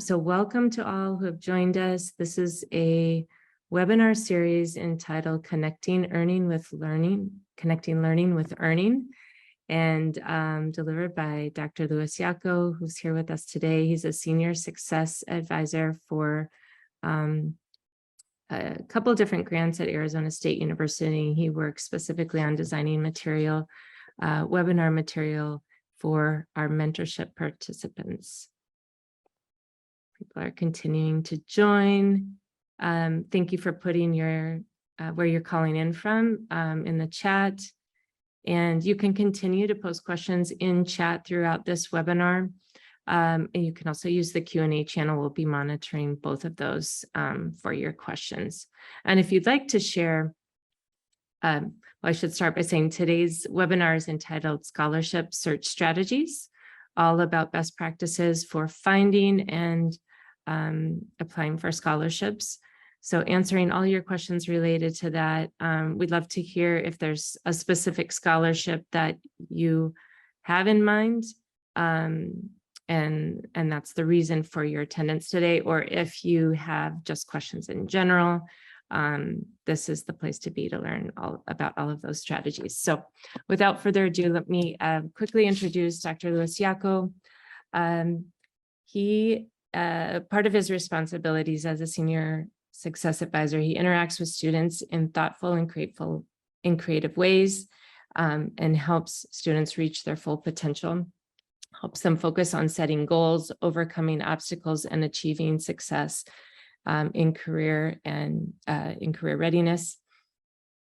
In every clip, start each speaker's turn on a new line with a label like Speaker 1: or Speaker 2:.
Speaker 1: So welcome to all who have joined us. This is a webinar series entitled Connecting Learning with Earning, and delivered by Dr. Yako, who's here with us today. He's a senior success advisor for a couple different grants at Arizona State University. He works specifically on designing material, webinar material for our mentorship participants. People are continuing to join. Thank you for putting your where you're calling in from in the chat. And you can continue to post questions in chat throughout this webinar. And you can also use the Q&A channel. We'll be monitoring both of those for your questions. And if you'd like to share, well, I should start by saying today's webinar is entitled Scholarship Search Strategies, all about best practices for finding and applying for scholarships. So answering all your questions related to that. We'd love to hear if there's a specific scholarship that you have in mind, and that's the reason for your attendance today, or if you have just questions in general, this is the place to be to learn all about all of those strategies. So without further ado, let me quickly introduce Dr. Yako. Part of his responsibilities as a senior success advisor, he interacts with students in thoughtful and creative ways, and helps students reach their full potential, helps them focus on setting goals, overcoming obstacles, and achieving success in career and in career readiness.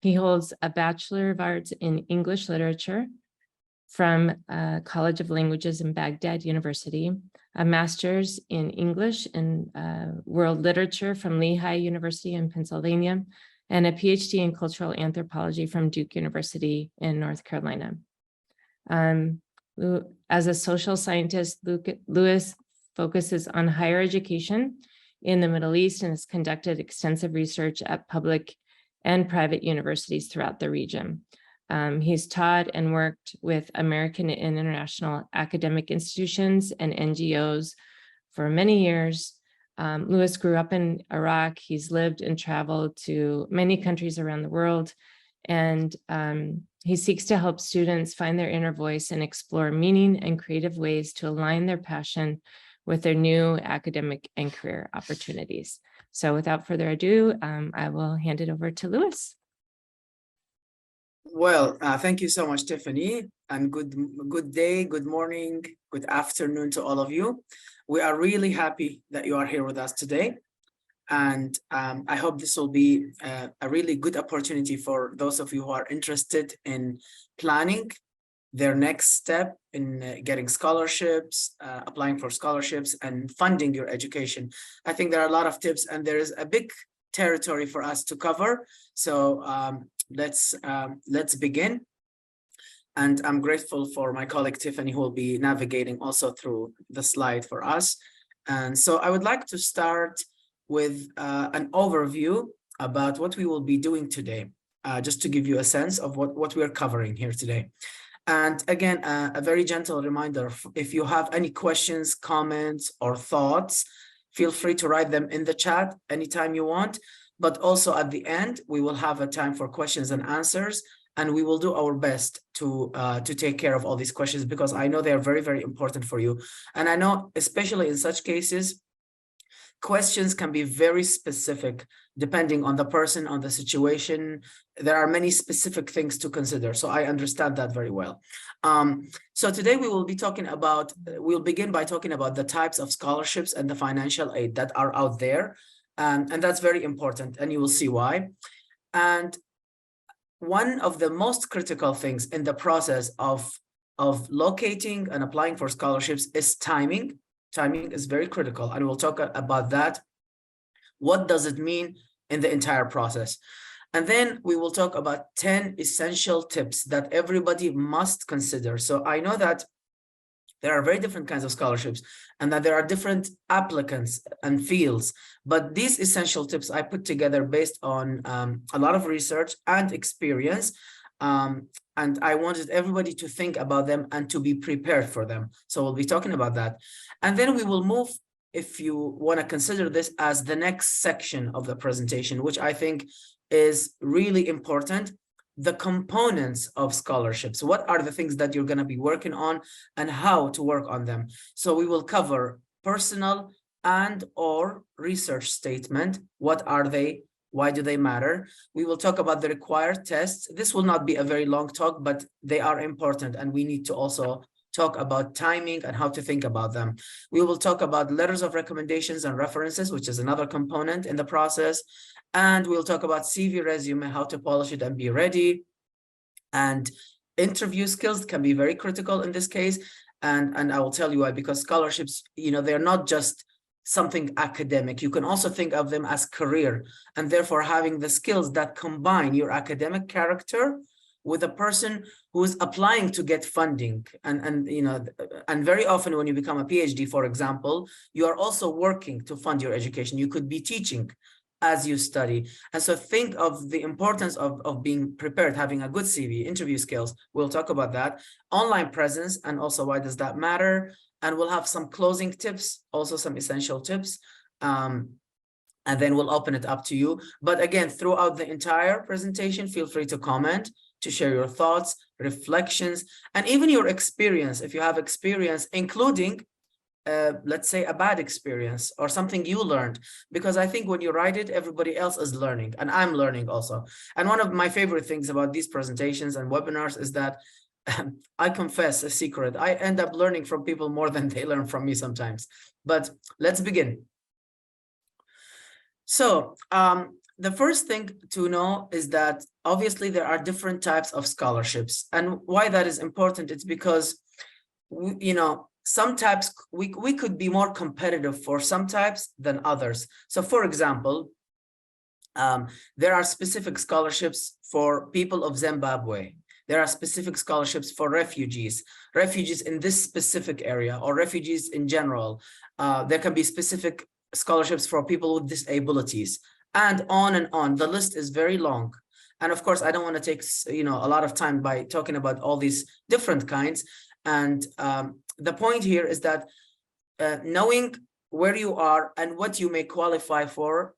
Speaker 1: He holds a Bachelor of Arts in English Literature from College of Languages in Baghdad University, a master's in English and World Literature from Lehigh University in Pennsylvania, and a PhD in Cultural Anthropology from Duke University in North Carolina. As a social scientist, Lewis focuses on higher education in the Middle East and has conducted extensive research at public and private universities throughout the region. He's taught and worked with American and international academic institutions and NGOs for many years. Lewis grew up in Iraq. He's lived and traveled to many countries around the world. And he seeks to help students find their inner voice and explore meaning and creative ways to align their passion with their new academic and career opportunities. So without further ado, I will hand it over to Lewis.
Speaker 2: Well, thank you so much, Tiffany, and good day, good morning, good afternoon to all of you. We are really happy that you are here with us today. And I hope this will be a really good opportunity for those of you who are interested in planning their next step in getting scholarships, applying for scholarships, and funding your education. I think there are a lot of tips, and there is a big territory for us to cover. So let's begin. And I'm grateful for my colleague Tiffany, who will be navigating also through the slide for us. And so I would like to start with an overview about what we will be doing today, just to give you a sense of what we're covering here today. And again, a very gentle reminder, if you have any questions, comments, or thoughts, feel free to write them in the chat anytime you want. But also at the end, we will have a time for questions and answers, and we will do our best to take care of all these questions, because I know they are very, very important for you. And I know, especially in such cases, questions can be very specific depending on the person, on the situation. There are many specific things to consider. So I understand that very well. So today we will be talking about, we'll begin by talking about the types of scholarships and the financial aid that are out there. And that's very important, and you will see why. And one of the most critical things in the process of locating and applying for scholarships is timing. Timing is very critical, and we'll talk about that. What does it mean in the entire process? And then we will talk about 10 essential tips that everybody must consider. So I know that there are very different kinds of scholarships and that there are different applicants and fields, but these essential tips I put together based on a lot of research and experience. And I wanted everybody to think about them and to be prepared for them. So we'll be talking about that. And then we will move if you want to consider this as the next section of the presentation, which I think is really important. The components of scholarships. What are the things that you're going to be working on and how to work on them? So we will cover personal and or research statement. What are they? Why do they matter? We will talk about the required tests. This will not be a very long talk, but they are important, and we need to also talk about timing and how to think about them. We will talk about letters of recommendations and references, which is another component in the process. And we'll talk about CV, resume, how to polish it and be ready. And interview skills can be very critical in this case. And I will tell you why, because scholarships, they're not just something academic. You can also think of them as career, and therefore having the skills that combine your academic character with a person who is applying to get funding. And very often when you become a PhD, for example, you are also working to fund your education. You could be teaching as you study. And so think of the importance of being prepared, having a good CV, interview skills. We'll talk about that. Online presence, and also why does that matter? And we'll have some closing tips, also some essential tips. And then we'll open it up to you. But again, throughout the entire presentation, feel free to comment, to share your thoughts, reflections, and even your experience. If you have experience, including let's say a bad experience or something you learned, because I think when you write it, everybody else is learning, and I'm learning also. And one of my favorite things about these presentations and webinars is that I confess a secret. I end up learning from people more than they learn from me sometimes. But let's begin. So the first thing to know is that obviously there are different types of scholarships, and why that is important, it's because some types we could be more competitive for some types than others. So for example, there are specific scholarships for people of Zimbabwe. There are specific scholarships for refugees in this specific area, or refugees in general. There can be specific scholarships for people with disabilities, and on and on. The list is very long. And of course, I don't want to take a lot of time by talking about all these different kinds. And the point here is that knowing where you are and what you may qualify for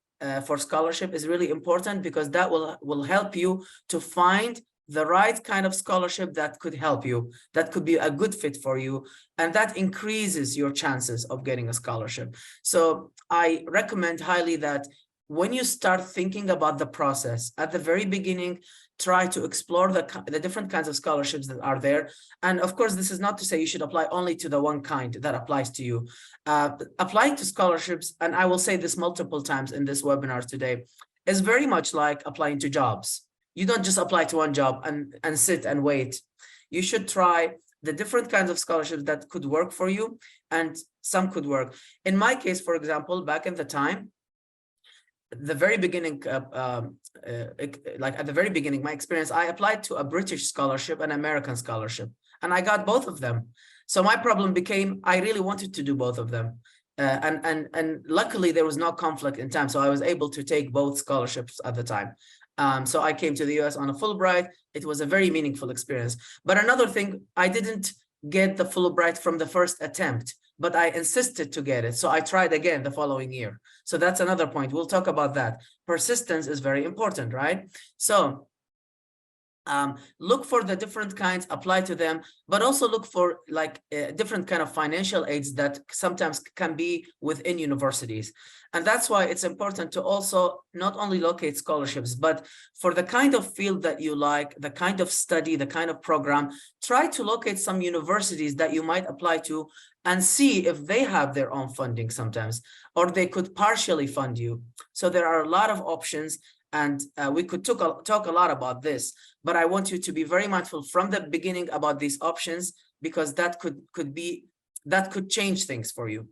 Speaker 2: scholarship is really important, because that will help you to find the right kind of scholarship that could help you, that could be a good fit for you, and that increases your chances of getting a scholarship. So I recommend highly that when you start thinking about the process at the very beginning, try to explore the different kinds of scholarships that are there. And of course, this is not to say you should apply only to the one kind that applies to you. Applying to scholarships, and I will say this multiple times in this webinar today, is very much like applying to jobs. You don't just apply to one job and sit and wait. You should try the different kinds of scholarships that could work for you, and some could work. In my case, for example, back in the time, the very beginning, like at the very beginning, my experience, I applied to a British scholarship and American scholarship, and I got both of them. So my problem became, I really wanted to do both of them. And luckily there was no conflict in time. So I was able to take both scholarships at the time. So I came to the US on a Fulbright. It was a very meaningful experience. But another thing, I didn't get the Fulbright from the first attempt, but I insisted to get it. So I tried again the following year. So that's another point. We'll talk about that. Persistence is very important, right? So look for the different kinds, apply to them, but also look for like different kind of financial aids that sometimes can be within universities. And that's why it's important to also not only locate scholarships, but for the kind of field that you like, the kind of study, the kind of program, try to locate some universities that you might apply to and see if they have their own funding sometimes, or they could partially fund you. So there are a lot of options. And we could talk a lot about this, but I want you to be very mindful from the beginning about these options, because that could change things for you.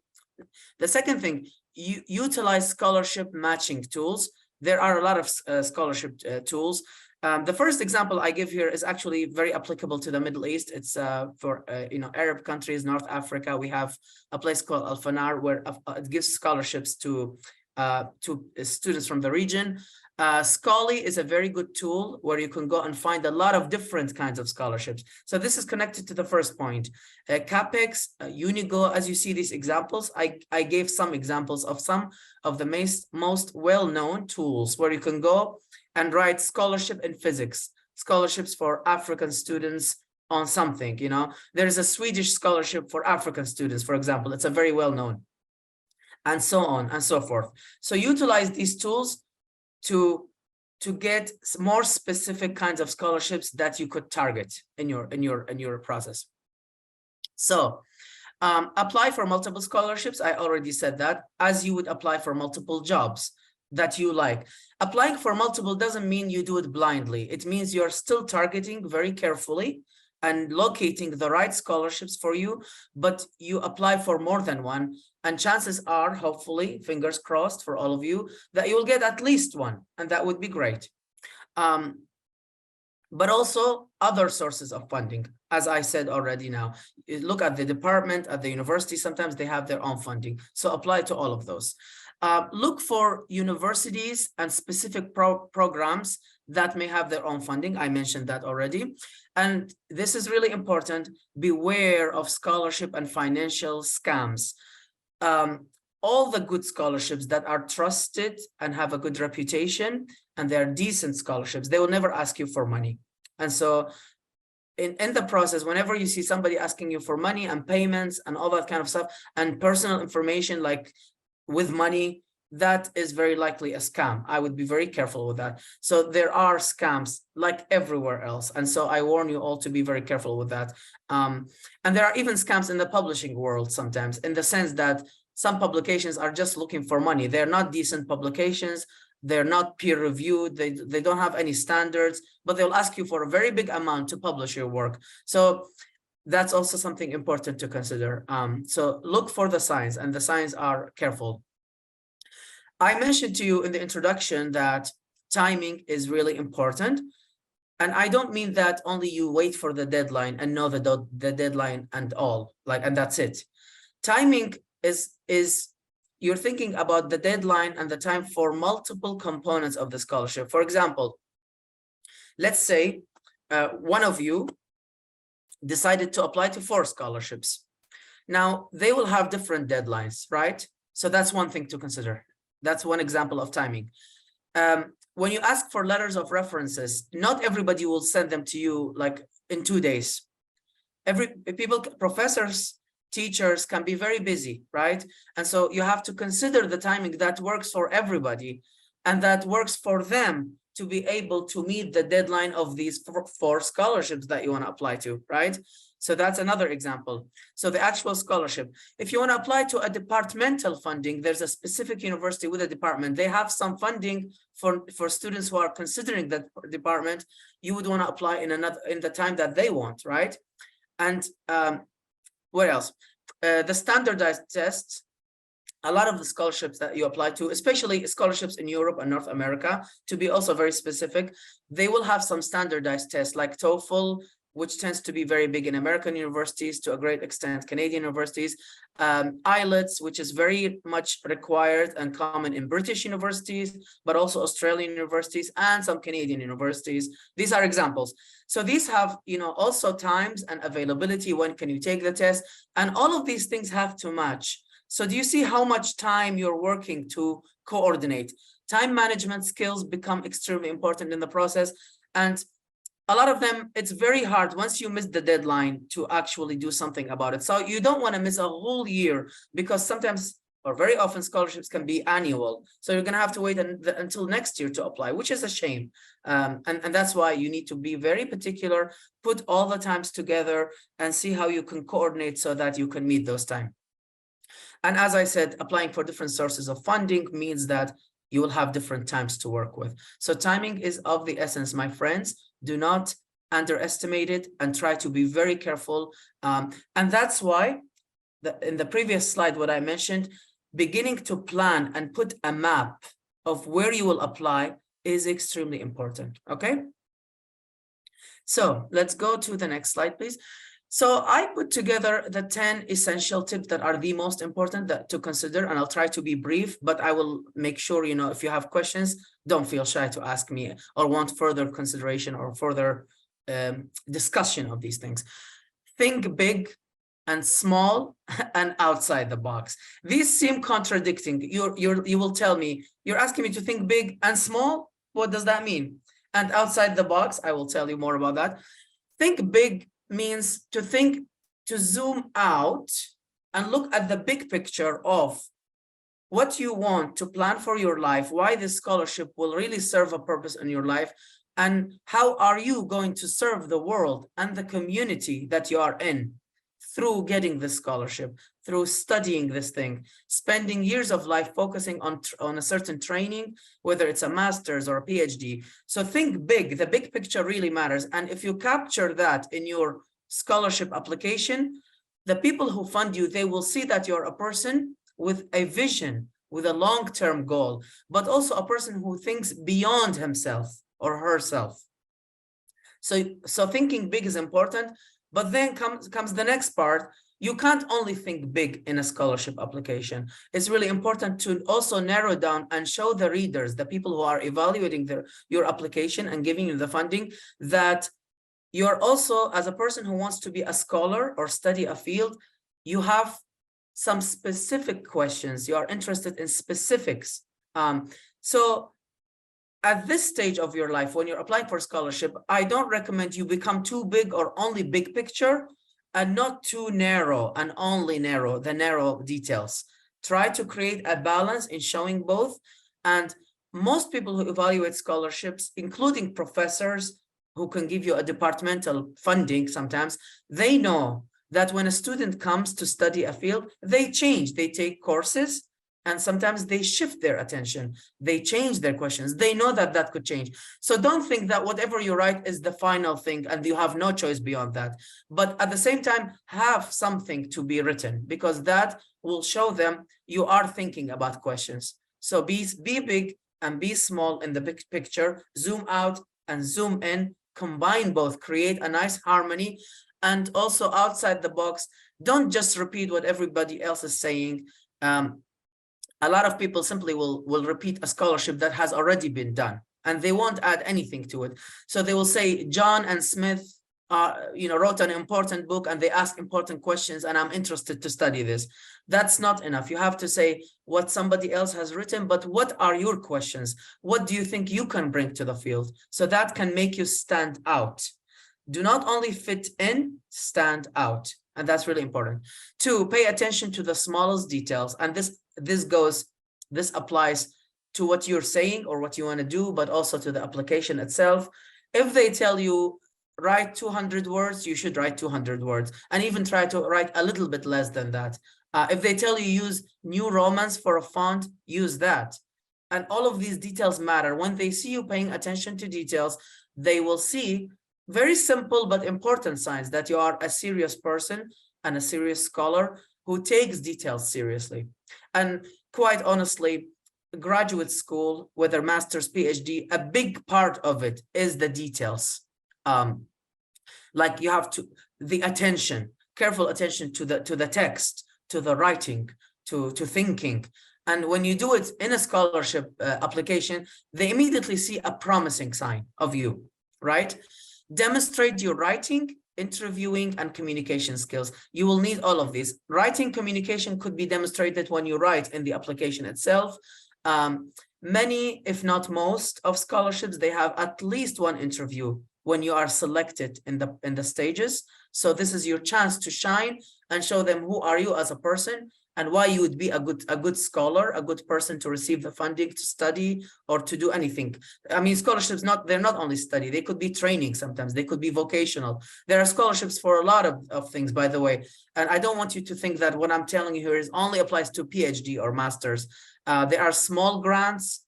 Speaker 2: The second thing, you utilize scholarship matching tools. There are a lot of scholarship tools. The first example I give here is actually very applicable to the Middle East. It's for Arab countries, North Africa. We have a place called Al Fanar, where it gives scholarships to students from the region. Scholarly is a very good tool where you can go and find a lot of different kinds of scholarships. So this is connected to the first point. CAPEX, Unigo, as you see these examples, I gave some examples of some of the most well-known tools where you can go and write scholarship in physics, scholarships for African students on something, you know. There's a Swedish scholarship for African students, for example. It's a very well-known, and so on and so forth. So utilize these tools to get more specific kinds of scholarships that you could target in your process. So apply for multiple scholarships. I already said that, as you would apply for multiple jobs that you like. Applying for multiple doesn't mean you do it blindly. It means you're still targeting very carefully and locating the right scholarships for you, but you apply for more than one. And chances are, hopefully, fingers crossed for all of you, that you will get at least one, and that would be great. But also other sources of funding, as I said already now. You look at the department, at the university, sometimes they have their own funding. So apply to all of those. Look for universities and specific programs that may have their own funding. I mentioned that already. And this is really important. Beware of scholarship and financial scams. All the good scholarships that are trusted and have a good reputation, and they're decent scholarships, they will never ask you for money. And so in the process, whenever you see somebody asking you for money and payments and all that kind of stuff and personal information like with money, that is very likely a scam. I would be very careful with that. So there are scams like everywhere else. And so I warn you all to be very careful with that. And there are even scams in the publishing world sometimes, in the sense that some publications are just looking for money. They're not decent publications. They're not peer reviewed. They don't have any standards, but they'll ask you for a very big amount to publish your work. So that's also something important to consider. So look for the signs, and the signs are careful. I mentioned to you in the introduction that timing is really important. And I don't mean that only you wait for the deadline and know the deadline and all, like, and that's it. Timing is you're thinking about the deadline and the time for multiple components of the scholarship. For example, let's say one of you decided to apply to 4 scholarships. Now, they will have different deadlines, right? So that's one thing to consider. That's one example of timing. When you ask for letters of references, not everybody will send them to you like in 2 days. Professors, teachers can be very busy, right? And so you have to consider the timing that works for everybody and that works for them to be able to meet the deadline of these 4 scholarships that you want to apply to, right? So that's another example. So the actual scholarship, if you want to apply to a departmental funding, there's a specific university with a department. They have some funding for students who are considering that department. You would want to apply in the time that they want, right? And what else? The standardized tests. A lot of the scholarships that you apply to, especially scholarships in Europe and North America, to be also very specific, they will have some standardized tests like TOEFL, which tends to be very big in American universities, to a great extent Canadian universities, IELTS, which is very much required and common in British universities, but also Australian universities and some Canadian universities. These are examples. So these have, also times and availability. When can you take the test? And all of these things have to match. So do you see how much time you're working to coordinate? Time management skills become extremely important in the process. And a lot of them, it's very hard once you miss the deadline to actually do something about it. So you don't want to miss a whole year, because sometimes or very often scholarships can be annual. So you're going to have to wait until next year to apply, which is a shame. And that's why you need to be very particular, put all the times together and see how you can coordinate so that you can meet those times. And as I said, applying for different sources of funding means that you will have different times to work with. So timing is of the essence, my friends. Do not underestimate it and try to be very careful. And that's why in the previous slide, what I mentioned, beginning to plan and put a map of where you will apply is extremely important. Okay. So let's go to the next slide, please. So I put together the 10 essential tips that are the most important to consider, and I'll try to be brief, but I will make sure, if you have questions, don't feel shy to ask me or want further consideration or further discussion of these things. Think big and small and outside the box. These seem contradicting. You will tell me, you're asking me to think big and small? What does that mean? And outside the box, I will tell you more about that. Think big means to zoom out and look at the big picture of what you want to plan for your life, why this scholarship will really serve a purpose in your life, and how are you going to serve the world and the community that you are in through getting this scholarship, through studying this thing, spending years of life focusing on a certain training, whether it's a master's or a PhD. So think big. The big picture really matters. And if you capture that in your scholarship application, the people who fund you, they will see that you're a person with a vision, with a long-term goal, but also a person who thinks beyond himself or herself. So thinking big is important. But then comes the next part. You can't only think big in a scholarship application. It's really important to also narrow down and show the readers, the people who are evaluating your application and giving you the funding, that you're also, as a person who wants to be a scholar or study a field, you have some specific questions. You are interested in specifics. So at this stage of your life, when you're applying for scholarship, I don't recommend you become too big or only big picture and not too narrow and only the narrow details. Try to create a balance in showing both. And most people who evaluate scholarships, including professors who can give you a departmental funding sometimes, they know that when a student comes to study a field, they change, they take courses, and sometimes they shift their attention, they change their questions. They know that that could change. So don't think that whatever you write is the final thing and you have no choice beyond that. But at the same time, have something to be written, because that will show them you are thinking about questions. So be big and be small in the big picture, zoom out and zoom in, combine both, create a nice harmony. And also outside the box, don't just repeat what everybody else is saying. A lot of people simply will repeat a scholarship that has already been done, and they won't add anything to it. So they will say, John and Smith wrote an important book and they ask important questions and I'm interested to study this. That's not enough. You have to say what somebody else has written, but what are your questions? What do you think you can bring to the field? So that can make you stand out. Do not only fit in, stand out. And that's really important. 2, pay attention to the smallest details. And this applies to what you're saying or what you want to do, but also to the application itself. If they tell you write 200 words, you should write 200 words, and even try to write a little bit less than that. If they tell you use New Romans for a font, use that. And all of these details matter. When they see you paying attention to details, they will see very simple but important signs that you are a serious person and a serious scholar who takes details seriously. And quite honestly, graduate school, whether master's, PhD, a big part of it is the details. Like you have the attention, careful attention to the text, to the writing, to thinking. And when you do it in a scholarship application, they immediately see a promising sign of you, right? Demonstrate your writing, interviewing, and communication skills. You will need all of these. Writing, communication could be demonstrated when you write in the application itself. Many, if not most, of scholarships, they have at least one interview when you are selected in the stages. So this is your chance to shine and show them who are you as a person and why you would be a good scholar, a good person to receive the funding to study or to do anything. I mean, scholarships, they're not only study, they could be training sometimes, they could be vocational. There are scholarships for a lot of things, by the way. And I don't want you to think that what I'm telling you here only applies to PhD or masters. There are small grants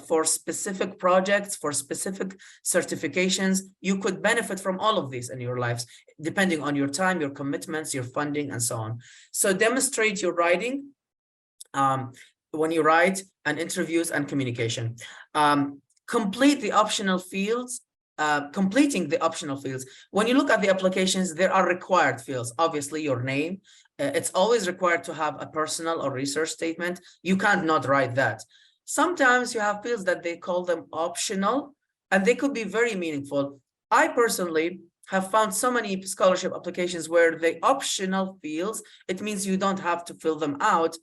Speaker 2: for specific projects, for specific certifications. You could benefit from all of these in your lives, depending on your time, your commitments, your funding, and so on. So demonstrate your writing when you write, and interviews and communication. Complete the optional fields completing the optional fields. When you look at the applications, there are required fields. Obviously, your name. It's always required to have a personal or research statement. You can't not write that. Sometimes you have fields that they call them optional, and they could be very meaningful. I personally have found so many scholarship applications where the optional fields, it means you don't have to fill them out.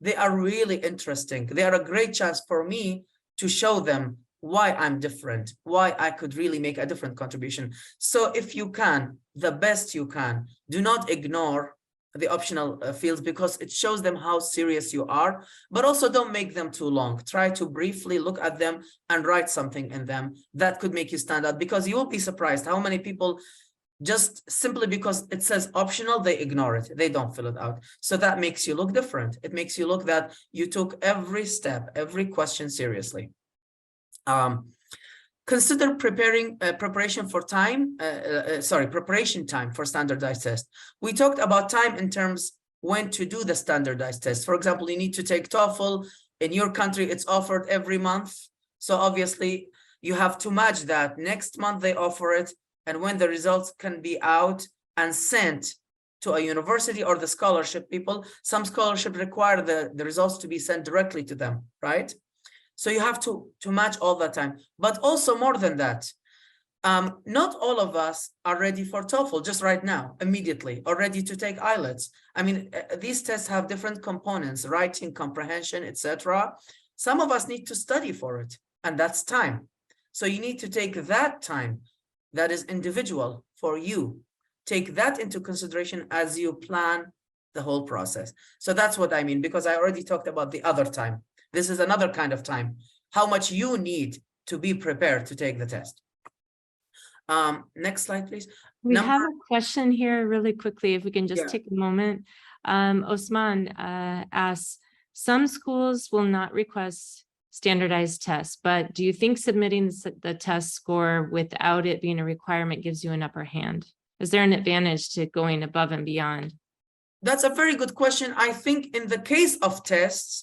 Speaker 2: They are really interesting. They are a great chance for me to show them why I'm different, why I could really make a different contribution. So if you can, the best you can, do not ignore the optional fields, because it shows them how serious you are, but also don't make them too long. Try to briefly look at them and write something in them that could make you stand out, because you will be surprised how many people, just simply because it says optional, they ignore it, they don't fill it out. So that makes you look different. It makes you look that you took every step, every question seriously. Consider preparation time for standardized test. We talked about time in terms when to do the standardized test. For example, you need to take TOEFL. In your country, it's offered every month. So obviously, you have to match that. Next month, they offer it. And when the results can be out and sent to a university or the scholarship people, some scholarship require the results to be sent directly to them, right? So you have to match all that time, but also more than that. Not all of us are ready for TOEFL just right now, immediately, or ready to take IELTS. I mean, these tests have different components, writing, comprehension, etc. Some of us need to study for it, and that's time. So you need to take that time that is individual for you. Take that into consideration as you plan the whole process. So that's what I mean, because I already talked about the other time. This is another kind of time, how much you need to be prepared to take the test. Next slide, please.
Speaker 1: We have a question here really quickly, if we can just take a moment. Osman asks, some schools will not request standardized tests, but do you think submitting the test score without it being a requirement gives you an upper hand? Is there an advantage to going above and beyond?
Speaker 2: That's a very good question. I think in the case of tests,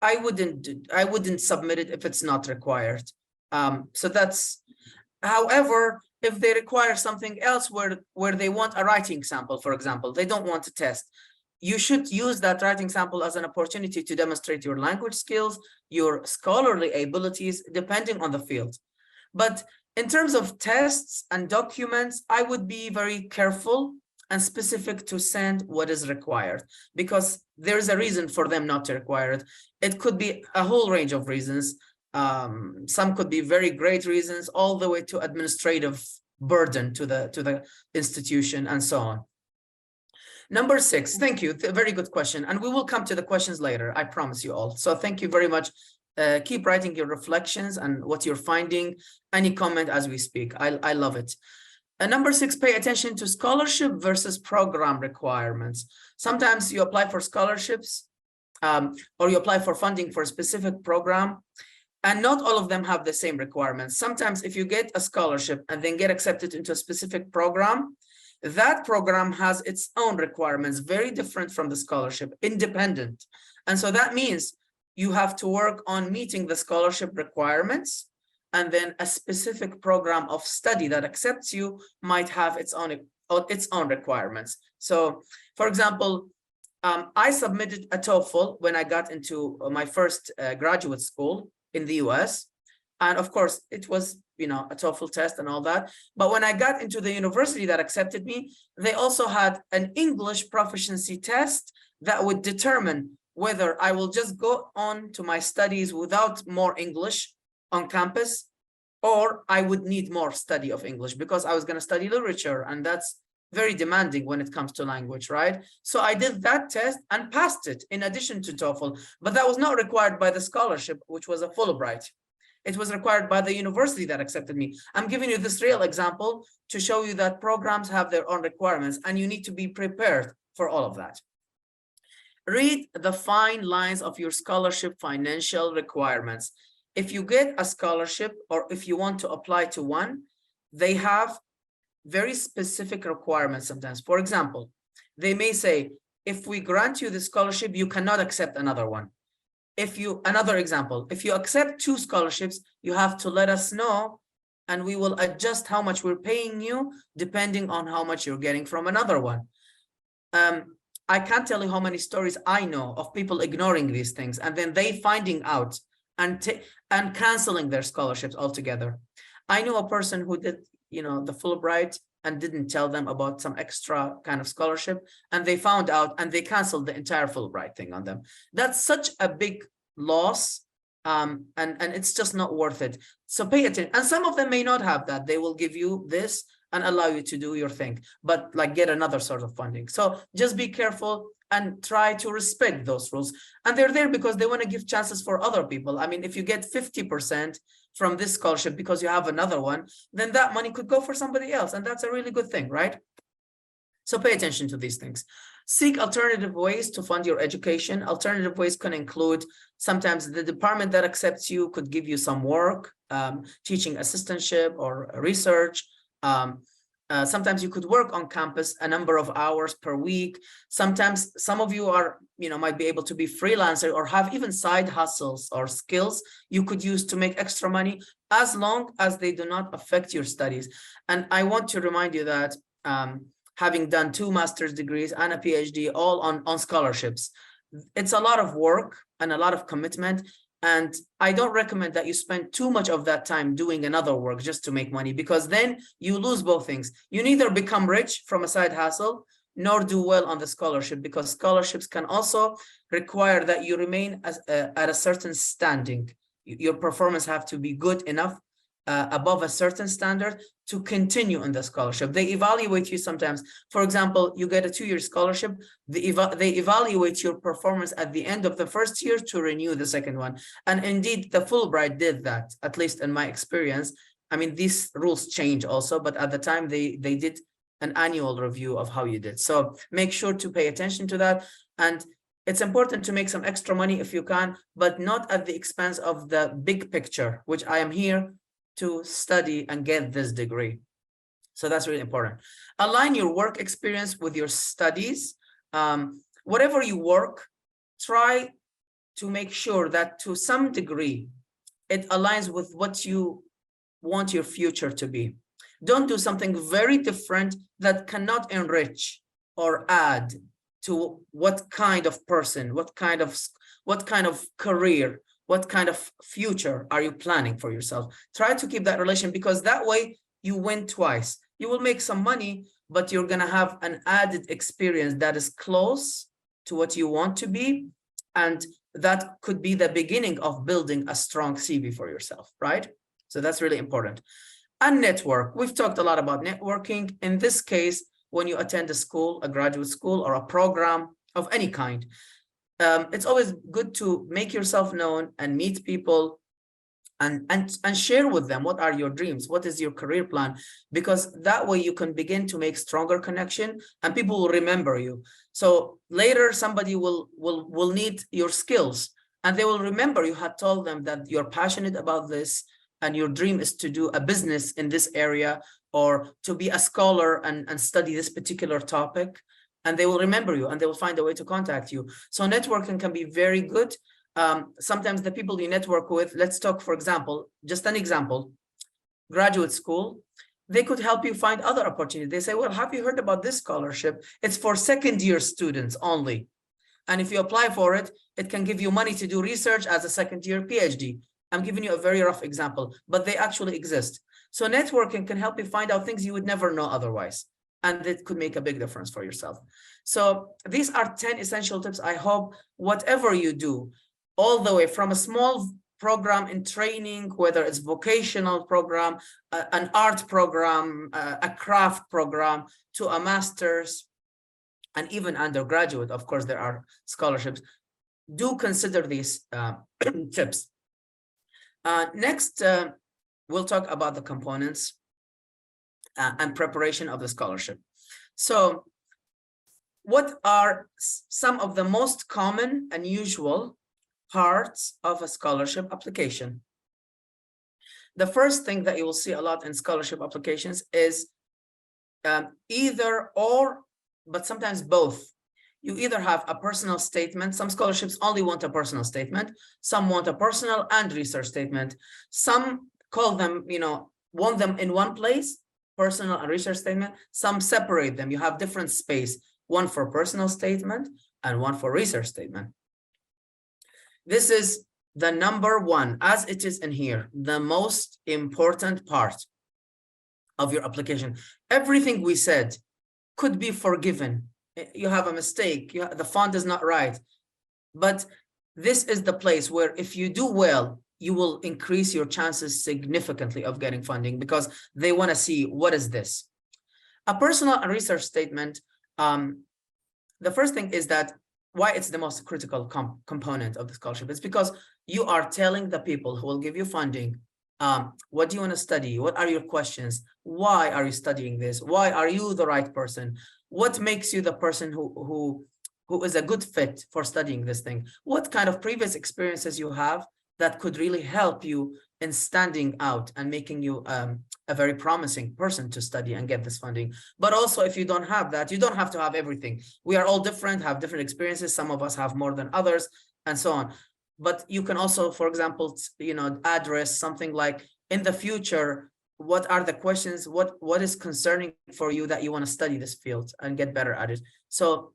Speaker 2: I wouldn't submit it if it's not required. So that's, however, if they require something else where they want a writing sample, for example, they don't want a test, you should use that writing sample as an opportunity to demonstrate your language skills, your scholarly abilities, depending on the field. But in terms of tests and documents, I would be very careful and specific to send what is required, because there's a reason for them not to require it. It could be a whole range of reasons. Some could be very great reasons, all the way to administrative burden to the institution and so on. Number 6, thank you. Very good question. And we will come to the questions later, I promise you all. So thank you very much. Keep writing your reflections and what you're finding, any comment as we speak. I love it. Number 6, pay attention to scholarship versus program requirements. Sometimes you apply for scholarships or you apply for funding for a specific program, and not all of them have the same requirements. Sometimes if you get a scholarship and then get accepted into a specific program, that program has its own requirements, very different from the scholarship, independent. And so that means you have to work on meeting the scholarship requirements, and then a specific program of study that accepts you might have its own requirements. So, for example, I submitted a TOEFL when I got into my first graduate school in the US. And of course, it was, a TOEFL test and all that. But when I got into the university that accepted me, they also had an English proficiency test that would determine whether I will just go on to my studies without more English on campus, or I would need more study of English, because I was going to study literature, and that's very demanding when it comes to language, right? So I did that test and passed it in addition to TOEFL, but that was not required by the scholarship, which was a Fulbright. It was required by the university that accepted me. I'm giving you this real example to show you that programs have their own requirements, and you need to be prepared for all of that. Read the fine lines of your scholarship financial requirements. If you get a scholarship, or if you want to apply to one, they have very specific requirements sometimes. For example, they may say, if we grant you the scholarship, you cannot accept another one. Another example, if you accept 2 scholarships, you have to let us know and we will adjust how much we're paying you depending on how much you're getting from another one. I can't tell you how many stories I know of people ignoring these things and then they finding out and canceling their scholarships altogether. I know a person who did, the Fulbright and didn't tell them about some extra kind of scholarship, and they found out and they canceled the entire Fulbright thing on them. That's such a big loss, and it's just not worth it. So pay attention. And some of them may not have that. They will give you this and allow you to do your thing, but like get another sort of funding. So just be careful and try to respect those rules. And they're there because they want to give chances for other people. I mean, if you get 50% from this scholarship because you have another one, then that money could go for somebody else. And that's a really good thing, right? So pay attention to these things. Seek alternative ways to fund your education. Alternative ways can include sometimes the department that accepts you could give you some work, teaching assistantship or research. Sometimes you could work on campus a number of hours per week. Sometimes some of you are, might be able to be freelancer or have even side hustles or skills you could use to make extra money, as long as they do not affect your studies. And I want to remind you that having done 2 master's degrees and a PhD, all on scholarships, it's a lot of work and a lot of commitment. And I don't recommend that you spend too much of that time doing another work just to make money, because then you lose both things. You neither become rich from a side hustle, nor do well on the scholarship, because scholarships can also require that you remain at a certain standing. Your performance have to be good enough, above a certain standard, to continue in the scholarship. They evaluate you sometimes. For example, you get a 2-year scholarship, they evaluate your performance at the end of the first year to renew the second one. And indeed, the Fulbright did that, at least in my experience. I mean, these rules change also, but at the time they did an annual review of how you did. So make sure to pay attention to that. And it's important to make some extra money if you can, but not at the expense of the big picture, which I am here to study and get this degree. So that's really important. Align your work experience with your studies. Whatever you work, try to make sure that to some degree, it aligns with what you want your future to be. Don't do something very different that cannot enrich or add to what kind of person, what kind of career, what kind of future are you planning for yourself? Try to keep that relation, because that way you win twice. You will make some money, but you're going to have an added experience that is close to what you want to be. And that could be the beginning of building a strong CV for yourself, right? So that's really important. And network. We've talked a lot about networking. In this case, when you attend a school, a graduate school, or a program of any kind, it's always good to make yourself known and meet people and share with them what are your dreams, what is your career plan, because that way you can begin to make stronger connection and people will remember you. So later somebody will need your skills and they will remember you had told them that you're passionate about this and your dream is to do a business in this area or to be a scholar and study this particular topic. And they will remember you and they will find a way to contact you. So networking can be very good. Sometimes the people you network with, let's talk, for example, just an example, graduate school, they could help you find other opportunities. They say, well, have you heard about this scholarship? It's for second-year students only. And if you apply for it, it can give you money to do research as a second-year PhD. I'm giving you a very rough example, but they actually exist. So networking can help you find out things you would never know otherwise. And it could make a big difference for yourself. So these are 10 essential tips. I hope whatever you do, all the way from a small program in training, whether it's vocational program, an art program, a craft program, to a master's, and even undergraduate, of course, there are scholarships. Do consider these tips. Next, we'll talk about the components and preparation of the scholarship. So what are some of the most common and usual parts of a scholarship application? The first thing that you will see a lot in scholarship applications is either or, but sometimes both. You either have a personal statement. Some scholarships only want a personal statement. Some want a personal and research statement. Some call them, want them in one place, personal and research statement. Some separate them. You have different space, one for personal statement and one for research statement. This is the number one, as it is in here, the most important part of your application. Everything we said could be forgiven. You have a mistake, the font is not right. But this is the place where if you do well, you will increase your chances significantly of getting funding, because they want to see, what is this? A personal and research statement, the first thing is that why it's the most critical component of the scholarship. It's because you are telling the people who will give you funding, what do you want to study? What are your questions? Why are you studying this? Why are you the right person? What makes you the person who is a good fit for studying this thing? What kind of previous experiences you have that could really help you in standing out and making you a very promising person to study and get this funding. But also, if you don't have that, you don't have to have everything. We are all different, have different experiences. Some of us have more than others, and so on. But you can also, for example, address something like, in the future, what are the questions? What is concerning for you that you want to study this field and get better at it? So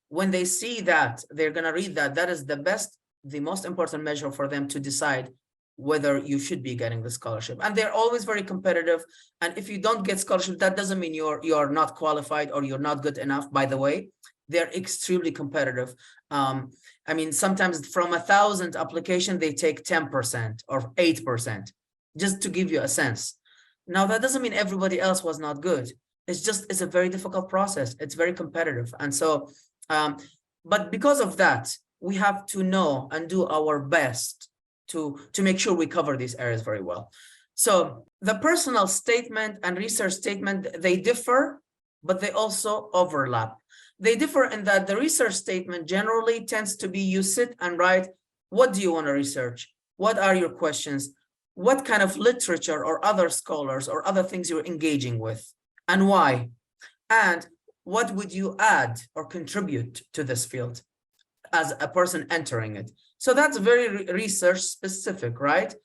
Speaker 2: when they see that, they're going to read that. That is the most important measure for them to decide whether you should be getting the scholarship. And they're always very competitive. And if you don't get scholarship, that doesn't mean you're not qualified or you're not good enough. By the way, they're extremely competitive. I mean, sometimes from 1,000 applications, they take 10% or 8%, just to give you a sense. Now, that doesn't mean everybody else was not good. It's a very difficult process. It's very competitive. And so, but because of that, we have to know and do our best to make sure we cover these areas very well. So the personal statement and research statement, they differ, but they also overlap. They differ in that the research statement generally tends to be, you sit and write, what do you want to research? What are your questions? What kind of literature or other scholars or other things you're engaging with, and why? And what would you add or contribute to this field as a person entering it? So that's very research specific, right?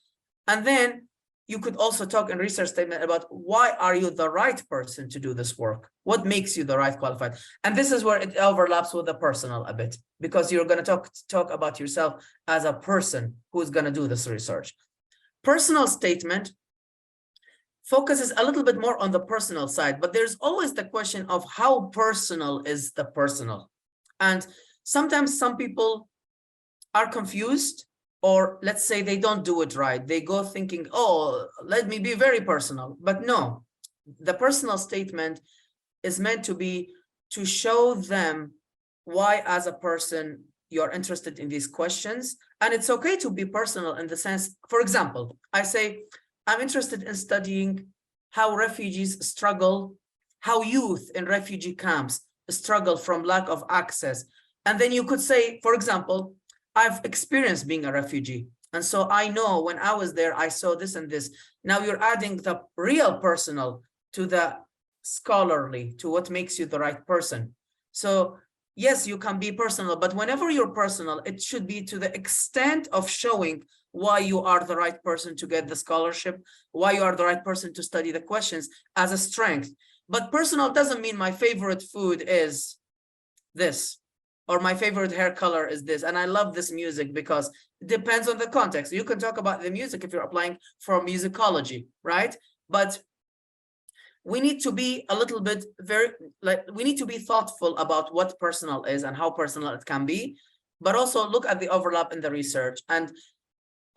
Speaker 2: And then you could also talk in research statement about, why are you the right person to do this work? What makes you the right qualified? And this is where it overlaps with the personal a bit, because you're going to talk about yourself as a person who's going to do this research. Personal statement focuses a little bit more on the personal side, but there's always the question of how personal is the personal. And sometimes some people are confused, or let's say they don't do it right. They go thinking, oh, let me be very personal. But no, the personal statement is meant to be to show them why, as a person, you're interested in these questions. And it's okay to be personal in the sense, for example, I say, I'm interested in studying how refugees struggle, how youth in refugee camps struggle from lack of access. And then you could say, for example, I've experienced being a refugee. And so I know when I was there, I saw this and this. Now you're adding the real personal to the scholarly, to what makes you the right person. So yes, you can be personal, but whenever you're personal, it should be to the extent of showing why you are the right person to get the scholarship, why you are the right person to study the questions as a strength. But personal doesn't mean my favorite food is this, or my favorite hair color is this, and I love this music, because it depends on the context. You can talk about the music if you're applying for musicology, right? But we need to be a little bit we need to be thoughtful about what personal is and how personal it can be, but also look at the overlap in the research. And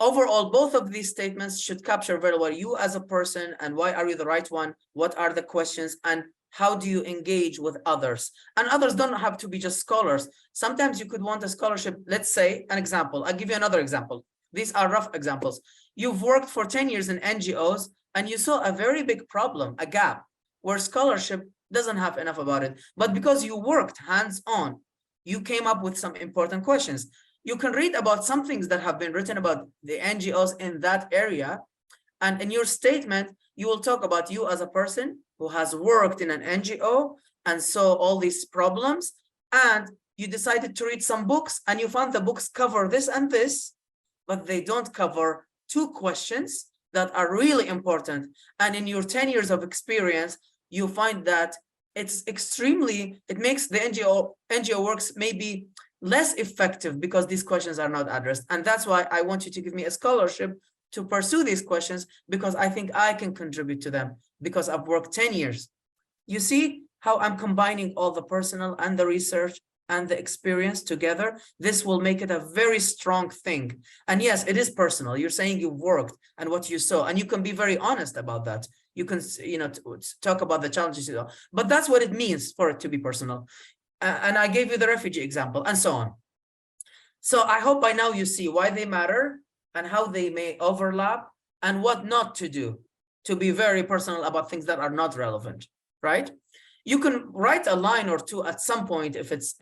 Speaker 2: overall, both of these statements should capture very well you as a person, and why are you the right one? What are the questions, and how do you engage with others? And others don't have to be just scholars. Sometimes you could want a scholarship. Let's say an example. I'll give you another example. These are rough examples. You've worked for 10 years in NGOs, and you saw a very big problem, a gap, where scholarship doesn't have enough about it. But because you worked hands-on, you came up with some important questions. You can read about some things that have been written about the NGOs in that area. And in your statement, you will talk about you as a person who has worked in an NGO and saw all these problems. And you decided to read some books, and you found the books cover this and this, but they don't cover two questions that are really important. And in your 10 years of experience, you find that it's extremely, it makes the NGO works maybe less effective because these questions are not addressed. And that's why I want you to give me a scholarship to pursue these questions, because I think I can contribute to them because I've worked 10 years. You see how I'm combining all the personal and the research and the experience together? This will make it a very strong thing. And yes, it is personal. You're saying you've worked and what you saw, and you can be very honest about that. You can, you know, talk about the challenges, you know, but that's what it means for it to be personal. And I gave you the refugee example and so on. So I hope by now you see why they matter and how they may overlap and what not to do, to be very personal about things that are not relevant, right? You can write a line or two at some point if it's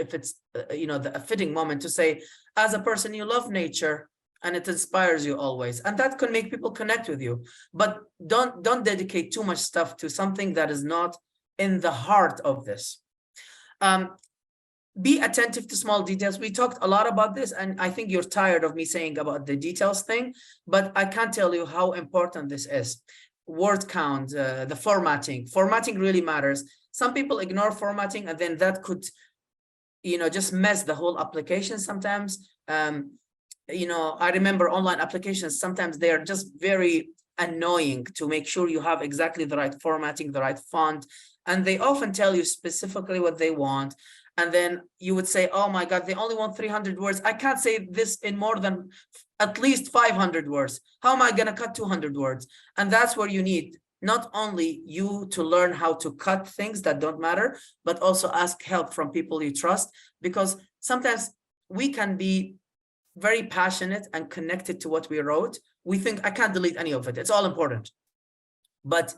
Speaker 2: you know, a fitting moment to say, as a person, you love nature and it inspires you always, and that can make people connect with you. But don't dedicate too much stuff to something that is not in the heart of this. Be attentive to small details. We talked a lot about this, and I think you're tired of me saying about the details thing, but I can't tell you how important this is. Word count, the formatting. Formatting really matters. Some people ignore formatting, and then that could, you know, just mess the whole application sometimes. You know, I remember online applications, sometimes they're just very annoying to make sure you have exactly the right formatting, the right font, and they often tell you specifically what they want. And then you would say, oh my God, they only want 300 words. I can't say this in more than at least 500 words. How am I going to cut 200 words? And that's where you need not only you to learn how to cut things that don't matter, but also ask help from people you trust, because sometimes we can be very passionate and connected to what we wrote. We think, I can't delete any of it. It's all important. But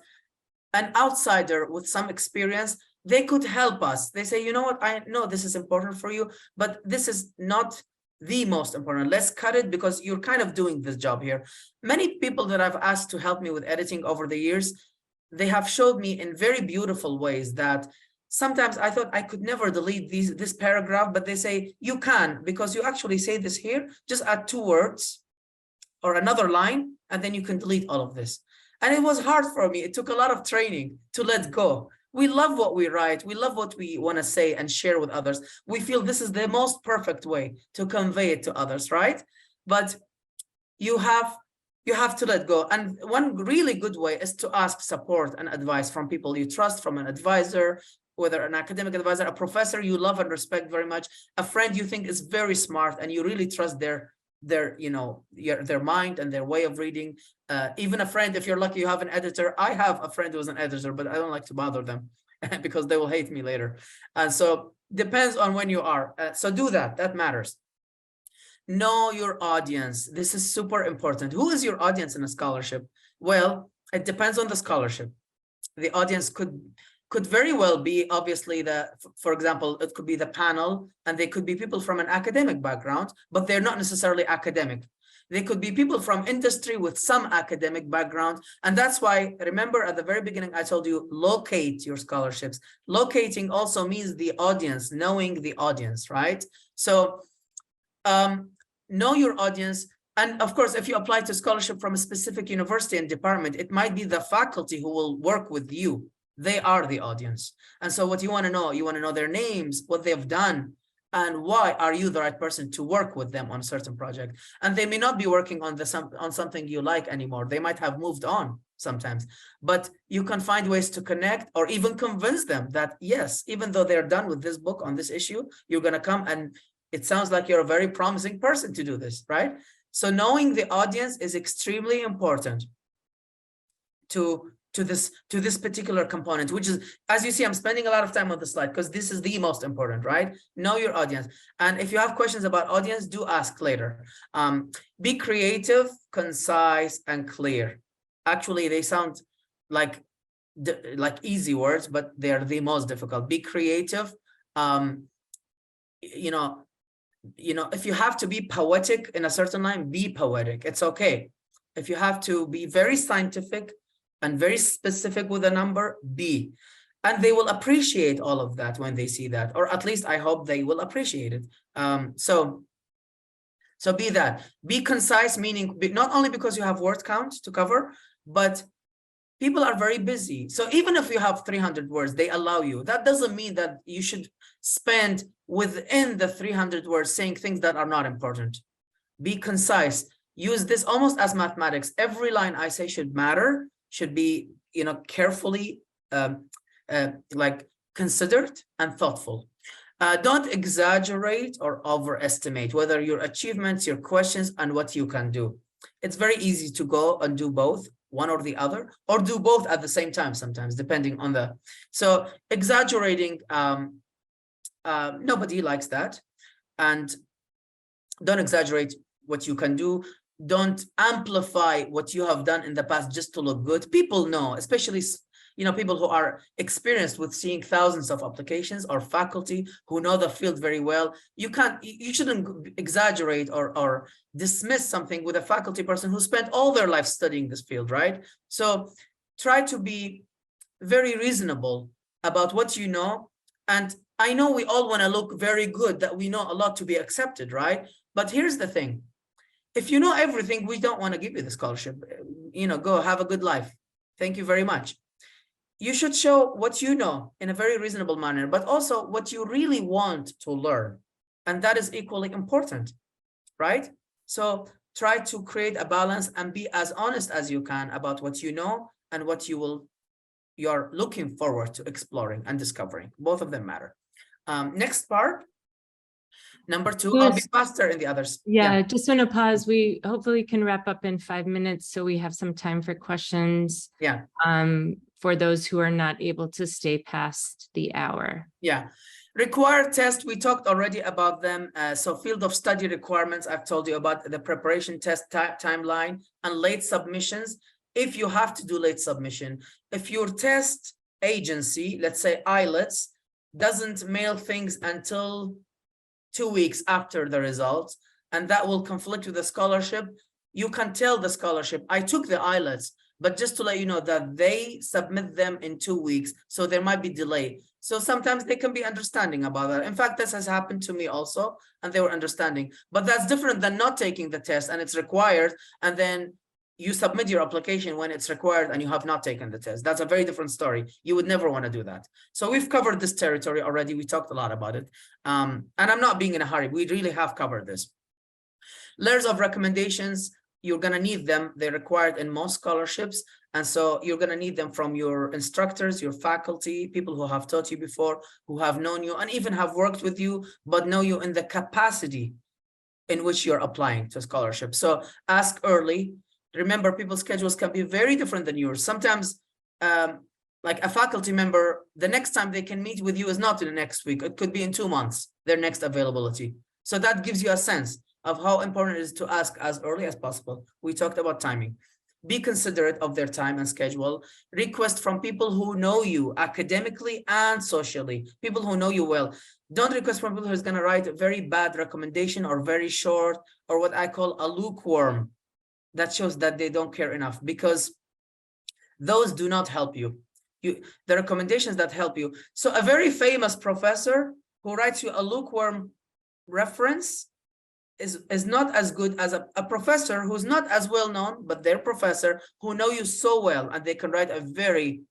Speaker 2: an outsider with some experience, they could help us. They say, you know what, I know this is important for you, but this is not the most important. Let's cut it because you're kind of doing this job here. Many people that I've asked to help me with editing over the years, they have showed me in very beautiful ways that sometimes I thought I could never delete this paragraph, but they say, you can, because you actually say this here, just add 2 words or another line, and then you can delete all of this. And it was hard for me. It took a lot of training to let go. We love what we write. We love what we want to say and share with others. We feel this is the most perfect way to convey it to others, right? But you have to let go. And one really good way is to ask support and advice from people you trust, from an advisor, whether an academic advisor, a professor you love and respect very much, a friend you think is very smart and you really trust their you know, their mind and their way of reading. Even a friend, if you're lucky you have an editor. I have a friend who's an editor, but I don't like to bother them because they will hate me later. And so depends on when you are. So do that matters. Know your audience. This is super important. Who is your audience in a scholarship? Well, it depends on the scholarship. The audience could very well be, obviously, for example, it could be the panel, and they could be people from an academic background, but they're not necessarily academic. They could be people from industry with some academic background. And that's why, remember at the very beginning, I told you, locate your scholarships. Locating also means the audience, knowing the audience, right? So know your audience. And of course, if you apply to scholarship from a specific university and department, it might be the faculty who will work with you. They are the audience. And so what you want to know their names, what they've done, and why are you the right person to work with them on a certain project. And they may not be working on something you like anymore. They might have moved on sometimes, but you can find ways to connect or even convince them that, yes, even though they're done with this book on this issue, you're going to come, and it sounds like you're a very promising person to do this, right? So knowing the audience is extremely important to this particular component, which is, as you see, I'm spending a lot of time on the slide because this is the most important, right? Know your audience. And if you have questions about audience, do ask later. Be creative, concise, and clear. Actually, they sound like easy words, but they're the most difficult. Be creative. You know, if you have to be poetic in a certain line, be poetic. It's okay. If you have to be very scientific and very specific with a number, be. And they will appreciate all of that when they see that, or at least I hope they will appreciate it. So So be concise, meaning not only because you have word count to cover, but people are very busy. So even if you have 300 words, they allow you. That doesn't mean that you should spend within the 300 words saying things that are not important. Be concise. Use this almost as mathematics. Every line I say should matter, should be, carefully like considered and thoughtful. Don't exaggerate or overestimate whether your achievements, your questions, and what you can do. It's very easy to go and do both, one or the other, or do both at the same time sometimes, depending on the. So exaggerating, nobody likes that. And don't exaggerate what you can do. Don't amplify what you have done in the past just to look good. People know, especially people who are experienced with seeing thousands of applications, or faculty who know the field very well. You shouldn't exaggerate or dismiss something with a faculty person who spent all their life studying this field, right? So try to be very reasonable about what you know. And I know we all want to look very good, that we know a lot to be accepted, right? But here's the thing. If you know everything, we don't want to give you the scholarship. Go have a good life. Thank you very much. You should show what you know in a very reasonable manner, but also what you really want to learn. And that is equally important, right? So try to create a balance and be as honest as you can about what you know and what you're looking forward to exploring and discovering. Both of them matter. Next part. Number 2, I'll be faster in the others.
Speaker 1: Yeah, just want to pause. We hopefully can wrap up in 5 minutes, so we have some time for questions.
Speaker 2: Yeah.
Speaker 1: For those who are not able to stay past the hour.
Speaker 2: Yeah. Required test, we talked already about them. So field of study requirements, I've told you about the preparation test timeline and late submissions. If you have to do late submission, if your test agency, let's say IELTS, doesn't mail things until 2 weeks after the results, and that will conflict with the scholarship, you can tell the scholarship, I took the IELTS, but just to let you know that they submit them in 2 weeks, so there might be delay. So sometimes they can be understanding about that. In fact, this has happened to me also, and they were understanding. But that's different than not taking the test and it's required, and then you submit your application when it's required and you have not taken the test. That's a very different story. You would never want to do that. So we've covered this territory already. We talked a lot about it. And I'm not being in a hurry. We really have covered this. Letters of recommendations, you're going to need them. They're required in most scholarships. And so you're going to need them from your instructors, your faculty, people who have taught you before, who have known you and even have worked with you, but know you in the capacity in which you're applying to scholarship. So ask early. Remember, people's schedules can be very different than yours. Sometimes, like a faculty member, the next time they can meet with you is not in the next week. It could be in 2 months, their next availability. So that gives you a sense of how important it is to ask as early as possible. We talked about timing. Be considerate of their time and schedule. Request from people who know you academically and socially, people who know you well. Don't request from people who's going to write a very bad recommendation or very short, or what I call a lukewarm. That shows that they don't care enough, because those do not help you. The recommendations that help you. So a very famous professor who writes you a lukewarm reference is not as good as a professor who's not as well known, but their professor who know you so well, and they can write a very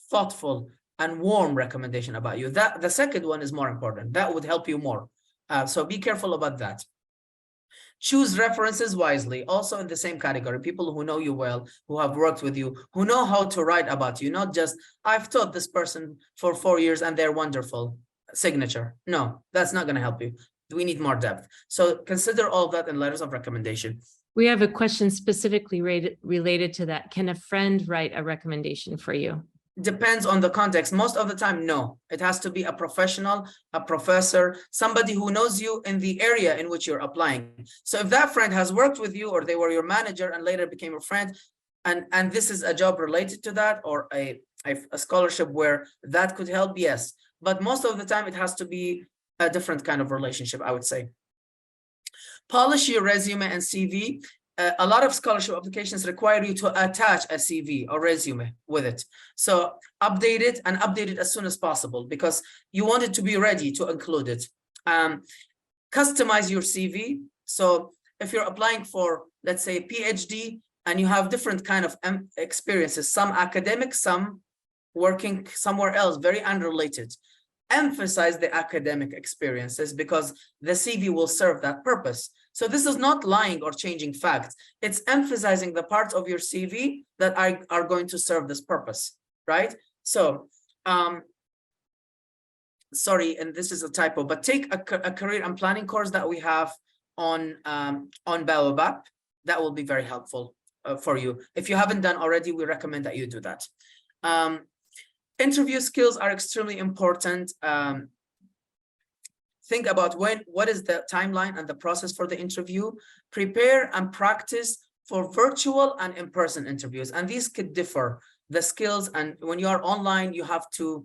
Speaker 2: thoughtful and warm recommendation about you. That the second one is more important. That would help you more. So be careful about that. Choose references wisely, also in the same category, people who know you well, who have worked with you, who know how to write about you, not just, I've taught this person for 4 years and they're wonderful, signature. No, that's not going to help you. We need more depth. So consider all of that in letters of recommendation.
Speaker 1: We have a question specifically related to that. Can a friend write a recommendation for you?
Speaker 2: Depends on the context. Most of the time, no. It has to be a professional, a professor, somebody who knows you in the area in which you're applying. So if that friend has worked with you, or they were your manager and later became a friend, and this is a job related to that, or a scholarship where that could help, yes. But most of the time, it has to be a different kind of relationship, I would say. Polish your resume and CV. A lot of scholarship applications require you to attach a CV or resume with it. So update it, and update it as soon as possible, because you want it to be ready to include it. Customize your CV. So if you're applying for, let's say, PhD, and you have different kind of experiences, some academic, some working somewhere else, very unrelated, emphasize the academic experiences because the CV will serve that purpose. So this is not lying or changing facts. It's emphasizing the parts of your CV that are going to serve this purpose, right? So, sorry, and this is a typo, but take a career and planning course that we have on Baobab. That will be very helpful for you. If you haven't done already, we recommend that you do that. Interview skills are extremely important. Think about what is the timeline and the process for the interview. Prepare and practice for virtual and in-person interviews. And these could differ, the skills. And when you are online, you have to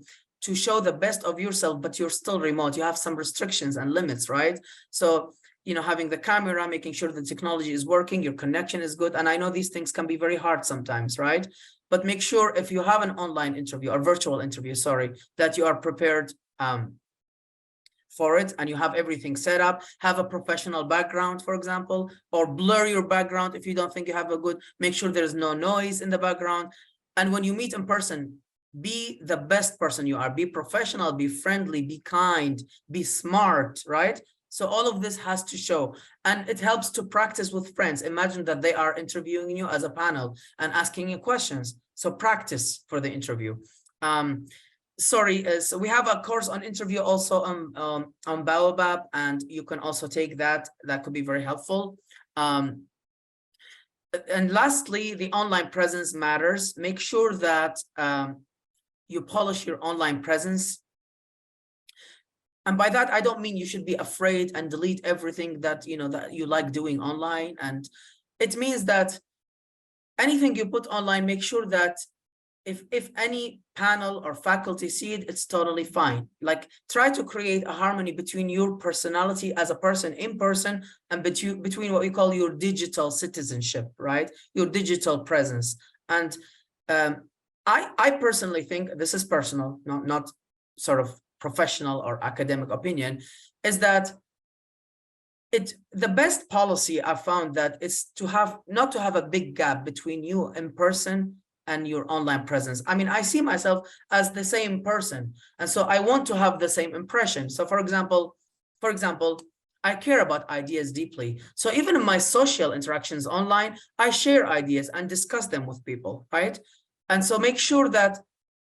Speaker 2: show the best of yourself, but you're still remote. You have some restrictions and limits, right? So, you know, having the camera, making sure the technology is working, your connection is good. And I know these things can be very hard sometimes, right? But make sure if you have an online interview or virtual interview, sorry, that you are prepared for it and you have everything set up. Have a professional background, for example, or blur your background if you don't think you have a good, make sure there's no noise in the background. And when you meet in person, be the best person you are. Be professional, be friendly, be kind, be smart, right? So all of this has to show, and it helps to practice with friends. Imagine that they are interviewing you as a panel and asking you questions. So practice for the interview. So we have a course on interview also on Baobab, and you can also take that. That could be very helpful. And lastly, the online presence matters. Make sure that you polish your online presence. And by that, I don't mean you should be afraid and delete everything that you like doing online. And it means that anything you put online, make sure that if any panel or faculty see it, it's totally fine. Like, try to create a harmony between your personality as a person in person and between what we call your digital citizenship, right? Your digital presence. And I personally think, this is personal, not sort of professional or academic opinion, is that the best policy I found that is not to have a big gap between you in person and your online presence. I mean, I see myself as the same person, and so I want to have the same impression. So for example, I care about ideas deeply. So even in my social interactions online, I share ideas and discuss them with people, right? And so make sure that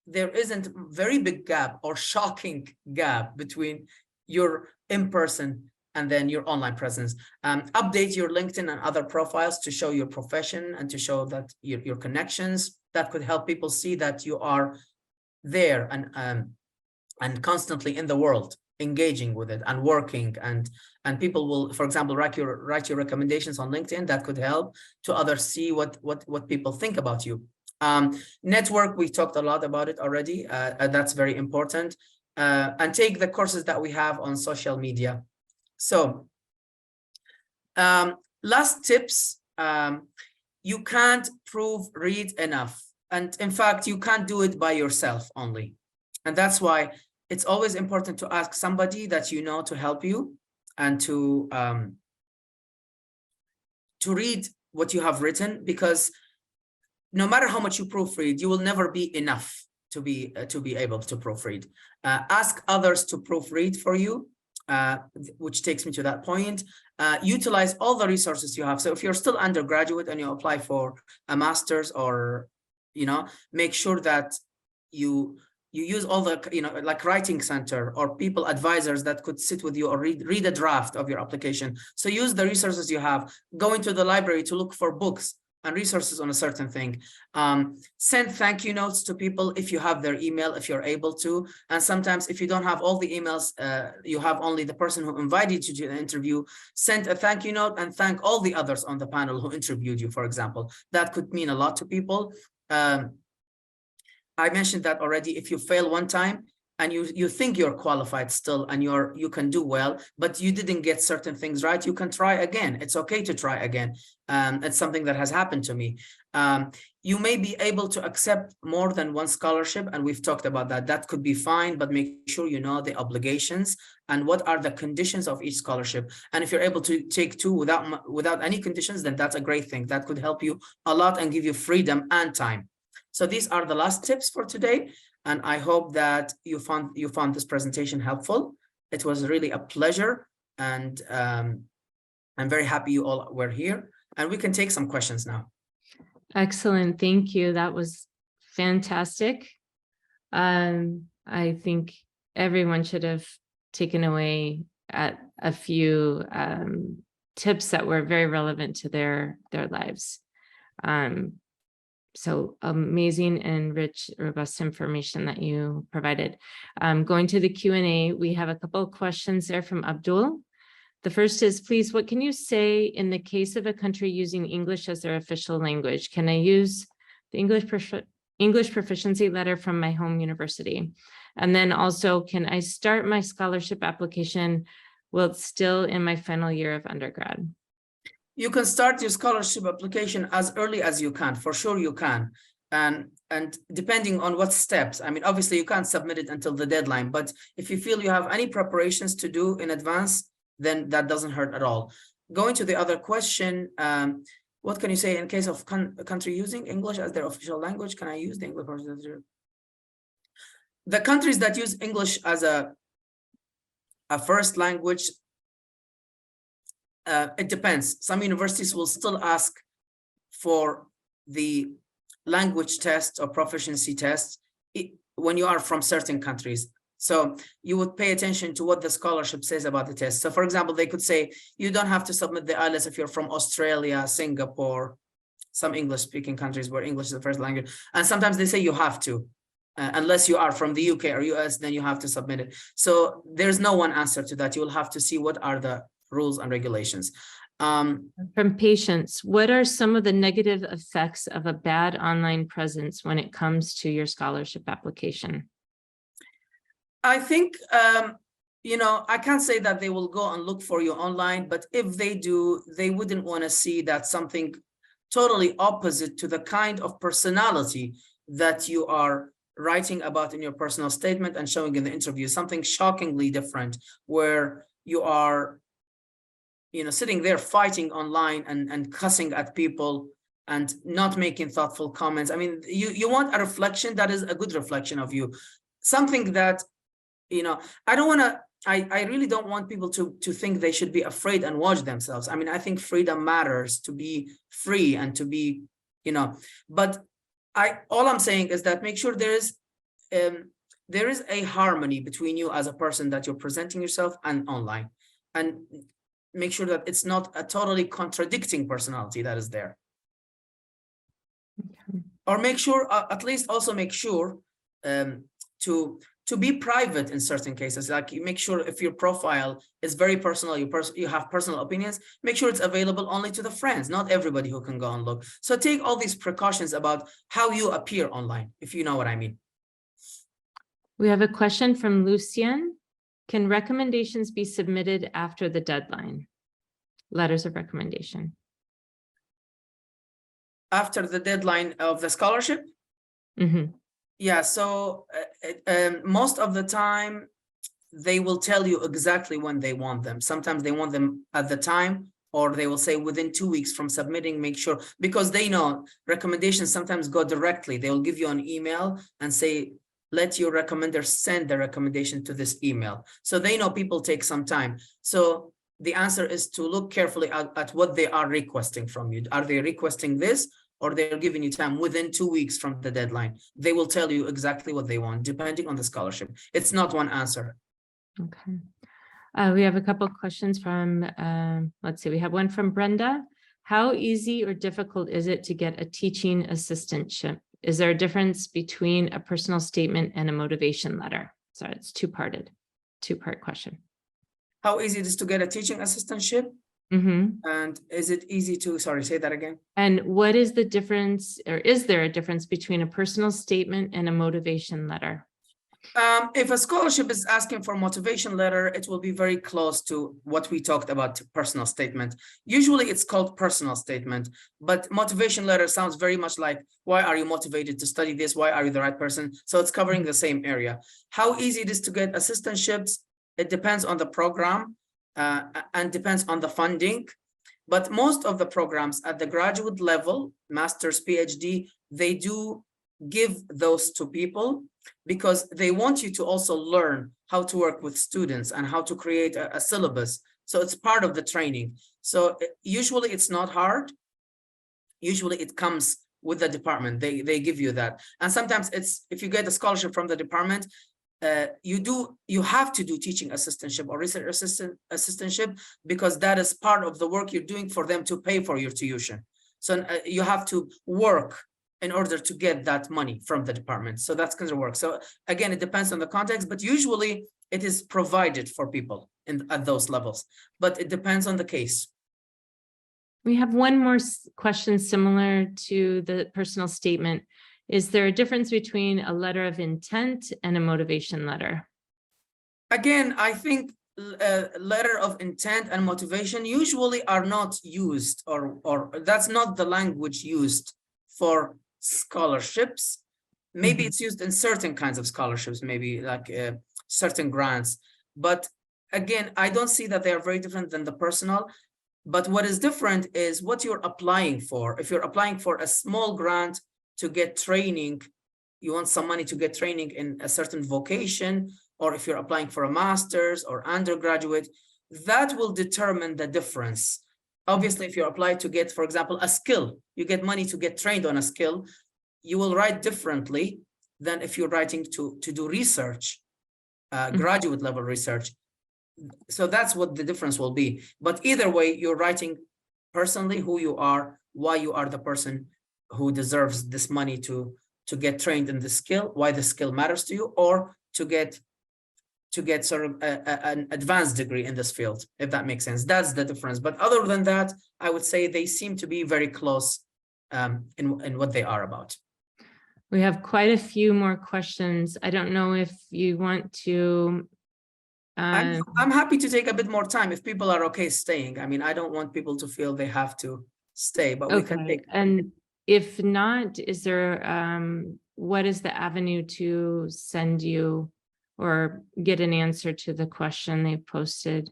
Speaker 2: there isn't a very big gap or shocking gap between your in-person and then your online presence. Update your LinkedIn and other profiles to show your profession and to show that your connections. That could help people see that you are there and constantly in the world, engaging with it and working. And people will, for example, write your recommendations on LinkedIn. That could help to others see what people think about you. Network, we talked a lot about it already. That's very important. And take the courses that we have on social media. So last tips, you can't proofread enough. And in fact, you can't do it by yourself only. And that's why it's always important to ask somebody that you know to help you and to read what you have written, because no matter how much you proofread, you will never be enough to be able to proofread. Ask others to proofread for you, which takes me to that point. Utilize all the resources you have. So if you're still undergraduate and you apply for a master's, or make sure that you use all the like writing center or people advisors that could sit with you or read a draft of your application. So use the resources you have. Go into the library to look for books and resources on a certain thing. Send thank you notes to people if you have their email, if you're able to. And sometimes if you don't have all the emails, you have only the person who invited you to the interview, send a thank you note and thank all the others on the panel who interviewed you, for example. That could mean a lot to people. I mentioned that already. If you fail one time, and you think you're qualified still and you can do well, but you didn't get certain things right, you can try again. It's okay to try again. It's something that has happened to me. You may be able to accept more than one scholarship, and we've talked about that. That could be fine, but make sure you know the obligations and what are the conditions of each scholarship. And if you're able to take two without any conditions, then that's a great thing. That could help you a lot and give you freedom and time. So these are the last tips for today. And I hope that you found this presentation helpful. It was really a pleasure, and I'm very happy you all were here. And we can take some questions now.
Speaker 1: Excellent. Thank you. That was fantastic. I think everyone should have taken away at a few tips that were very relevant to their lives. So amazing and rich, robust information that you provided. Going to the Q&A, we have a couple of questions there from Abdul. The first is, please, what can you say in the case of a country using English as their official language? Can I use the English proficiency letter from my home university? And then also, can I start my scholarship application while it's still in my final year of undergrad?
Speaker 2: You can start your scholarship application as early as you can. For sure you can. And depending on what steps, I mean, obviously you can't submit it until the deadline, but if you feel you have any preparations to do in advance, then that doesn't hurt at all. Going to the other question, what can you say in case of a country using English as their official language? Can I use the English? The countries that use English as a first language, it depends. Some universities will still ask for the language test or proficiency test when you are from certain countries. So you would pay attention to what the scholarship says about the test. So for example, they could say, you don't have to submit the IELTS if you're from Australia, Singapore, some English-speaking countries where English is the first language. And sometimes they say you have to, unless you are from the UK or US, then you have to submit it. So there's no one answer to that. You will have to see what are the rules and regulations.
Speaker 1: From patients, what are some of the negative effects of a bad online presence when it comes to your scholarship application?
Speaker 2: I think, I can't say that they will go and look for you online, but if they do, they wouldn't want to see that something totally opposite to the kind of personality that you are writing about in your personal statement and showing in the interview, something shockingly different, where you are sitting there fighting online and cussing at people and not making thoughtful comments. I mean, you want a reflection that is a good reflection of you. Something that, I really don't want people to think they should be afraid and watch themselves. I mean, I think freedom matters, to be free and to be, but all I'm saying is that make sure there is a harmony between you as a person that you're presenting yourself and online, and make sure that it's not a totally contradicting personality that is there. Okay. Or make sure, at least also make sure to be private in certain cases. Like, you make sure if your profile is very personal, you have personal opinions, make sure it's available only to the friends, not everybody who can go and look. So take all these precautions about how you appear online, if you know what I mean.
Speaker 1: We have a question from Lucien. Can recommendations be submitted after the deadline? Letters of recommendation. After the deadline of the scholarship? Mm-hmm. Yeah, so most of the time, they will tell you exactly when they want them. Sometimes they want them at the time, or they will say within 2 weeks from submitting, make sure, because they know recommendations sometimes go directly. They will give you an email and say, let your recommender send the recommendation to this email. So they know people take some time. So the answer is to look carefully at what they are requesting from you. Are they requesting this, or they're giving you time within 2 weeks from the deadline? They will tell you exactly what they want, depending on the scholarship. It's not one answer. Okay. We have a couple of questions from, let's see, we have one from Brenda. How easy or difficult is it to get a teaching assistantship? Is there a difference between a personal statement and a motivation letter? So it's two-part question. How easy it is to get a teaching assistantship? Mm-hmm. And is it easy to, sorry, say that again? And what is the difference, or is there a difference between a personal statement and a motivation letter?
Speaker 2: If a scholarship is asking for motivation letter, it will be very close to what we talked about, personal statement. Usually it's called personal statement, but motivation letter sounds very much like, why are you motivated to study this? Why are you the right person? So it's covering the same area. How easy it is to get assistantships, it depends on the program and depends on the funding. But most of the programs at the graduate level, master's, PhD, they do give those to people because they want you to also learn how to work with students and how to create a syllabus. So it's part of the training. So usually it's not hard. Usually it comes with the department. They give you that. And sometimes it's, if you get a scholarship from the department, you have to do teaching assistantship or research assistantship because that is part of the work you're doing for them to pay for your tuition. So you have to work in order to get that money from the department. So that's going to work. So again, it depends on the context, but usually it is provided for people at those levels, but it depends on the case.
Speaker 1: We have one more question similar to the personal statement. Is there a difference between a letter of intent and a motivation letter?
Speaker 2: Again, I think letter of intent and motivation usually are not used, or that's not the language used for scholarships. Maybe it's used in certain kinds of scholarships, maybe like certain grants. But again, I don't see that they are very different than the personal. But what is different is what you're applying for. If you're applying for a small grant to get training, you want some money to get training in a certain vocation, or if you're applying for a master's or undergraduate, that will determine the difference. Obviously, if you apply to get, for example, a skill, you get money to get trained on a skill, you will write differently than if you're writing to do research, graduate level research. So that's what the difference will be. But either way, you're writing personally who you are, why you are the person who deserves this money to get trained in the skill, why the skill matters to you, or to get sort of an advanced degree in this field, if that makes sense. That's the difference. But other than that, I would say they seem to be very close in what they are about.
Speaker 1: We have quite a few more questions. I don't know if you want to.
Speaker 2: I'm happy to take a bit more time if people are okay staying. I mean, I don't want people to feel they have to stay, but we can take.
Speaker 1: And if not, is there, what is the avenue to send you or get an answer to the question they posted?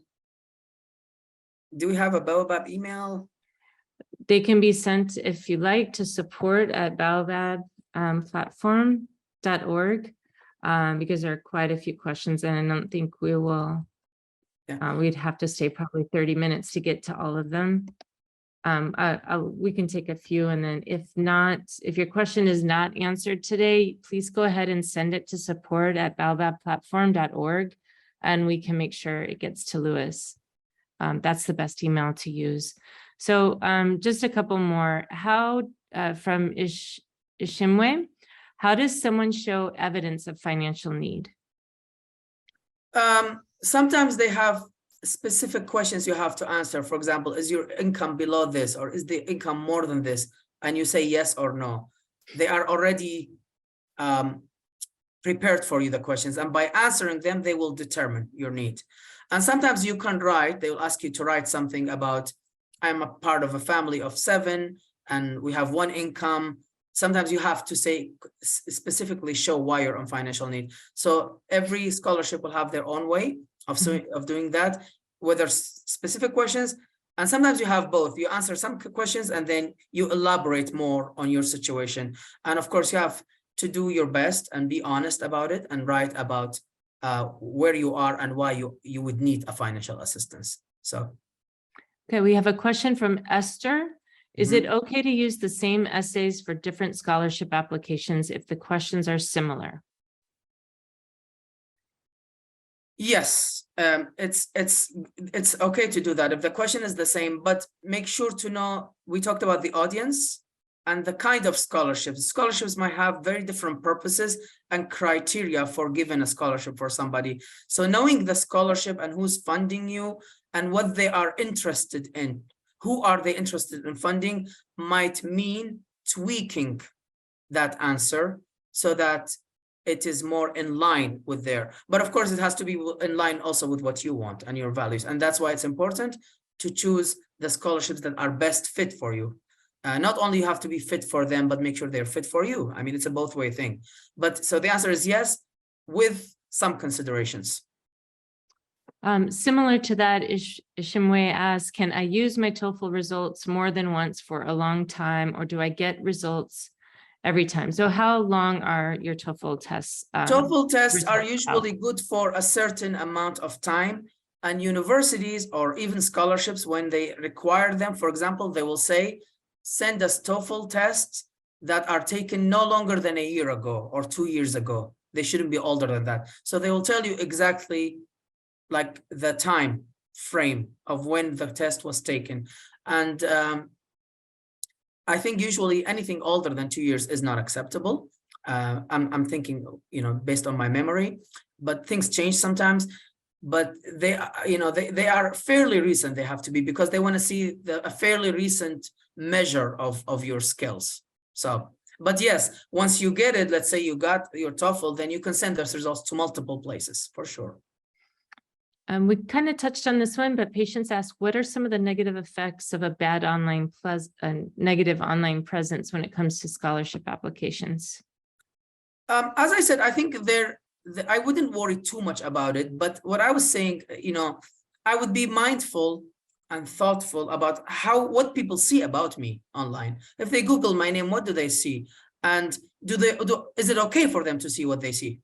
Speaker 2: Do we have a Baobab email?
Speaker 1: They can be sent, if you like, to support@baobabplatform.org, because there are quite a few questions and I don't think we will, we'd have to stay probably 30 minutes to get to all of them. We can take a few, and then if not, if your question is not answered today, please go ahead and send it to support@baobabplatform.org, and we can make sure it gets to Louis. That's the best email to use. So just a couple more. How, from Ishimwe, how does someone show evidence of financial need?
Speaker 2: Sometimes they have specific questions you have to answer. For example, is your income below this, or is the income more than this? And you say yes or no. They are already prepared for you, the questions, and by answering them, they will determine your need. And sometimes you can write, they will ask you to write something about, I'm a part of a family of 7 and we have 1 income. Sometimes you have to say, specifically show why you're on financial need. So every scholarship will have their own way of doing that, whether specific questions, and sometimes you have both. You answer some questions and then you elaborate more on your situation. And of course, you have to do your best and be honest about it and write about where you are and why you would need a financial assistance. So.
Speaker 1: Okay, we have a question from Esther. Is it okay to use the same essays for different scholarship applications if the questions are similar?
Speaker 2: Yes, it's okay to do that if the question is the same, but make sure to know, we talked about the audience and the kind of scholarships. Scholarships might have very different purposes and criteria for giving a scholarship for somebody. So knowing the scholarship and who's funding you and what they are interested in, who are they interested in funding, might mean tweaking that answer so that it is more in line with their, but of course it has to be in line also with what you want and your values. And that's why it's important to choose the scholarships that are best fit for you. Not only you have to be fit for them, but make sure they're fit for you. I mean, it's a both way thing. But so the answer is yes, with some considerations.
Speaker 1: Similar to that, Ishimwe asks, can I use my TOEFL results more than once for a long time, or do I get results every time? So how long are your TOEFL tests?
Speaker 2: TOEFL tests are
Speaker 1: results
Speaker 2: usually
Speaker 1: out?
Speaker 2: good for a certain amount of time, and universities or even scholarships, when they require them, for example, they will say, send us TOEFL tests that are taken no longer than a year ago or 2 years ago. They shouldn't be older than that. So they will tell you exactly like the time frame of when the test was taken. And I think usually anything older than 2 years is not acceptable. I'm thinking, you know, based on my memory, but things change sometimes. But they, you know, they are fairly recent. They have to be, because they want to see a fairly recent measure of your skills. So, but yes, once you get it, let's say you got your TOEFL, then you can send those results to multiple places for sure.
Speaker 1: We kind of touched on this one, but patients ask, what are some of the negative effects of a bad negative online presence when it comes to scholarship applications?
Speaker 2: As I said, I think I wouldn't worry too much about it, but what I was saying, you know, I would be mindful and thoughtful about what people see about me online. If they Google my name, what do they see? And is it okay for them to see what they see?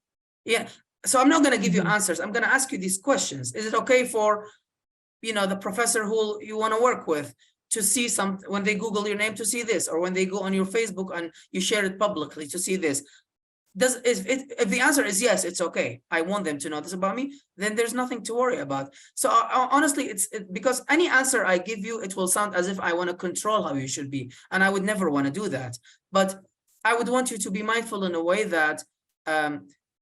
Speaker 2: Yeah. So I'm not going to give you answers. I'm going to ask you these questions. Is it okay for, you know, the professor who you want to work with to see when they Google your name to see this, or when they go on your Facebook and you share it publicly to see this? If the answer is yes, it's okay, I want them to know this about me, then there's nothing to worry about. So honestly, because any answer I give you, it will sound as if I want to control how you should be, and I would never want to do that. But I would want you to be mindful in a way that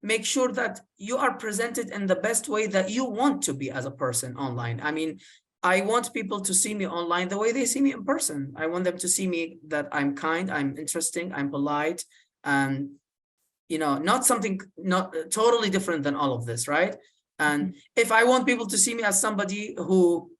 Speaker 2: make sure that you are presented in the best way that you want to be as a person online. I mean, I want people to see me online the way they see me in person. I want them to see me that I'm kind, I'm interesting, I'm polite, and you know, not something not totally different than all of this, right? And if I want people to see me as somebody who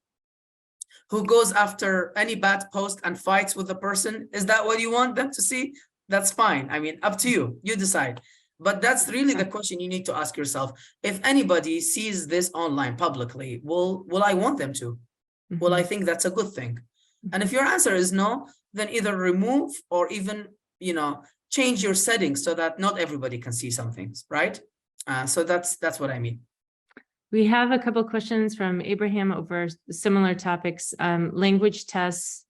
Speaker 2: goes after any bad post and fights with the person, is that what you want them to see? That's fine. I mean, up to you, you decide. But that's really the question you need to ask yourself. If anybody sees this online publicly, will I want them to? Will I think that's a good thing? And if your answer is no, then either remove or even, you know, change your settings so that not everybody can see some things, right? So that's what I mean.
Speaker 1: We have a couple of questions from Abraham over similar topics. Language tests,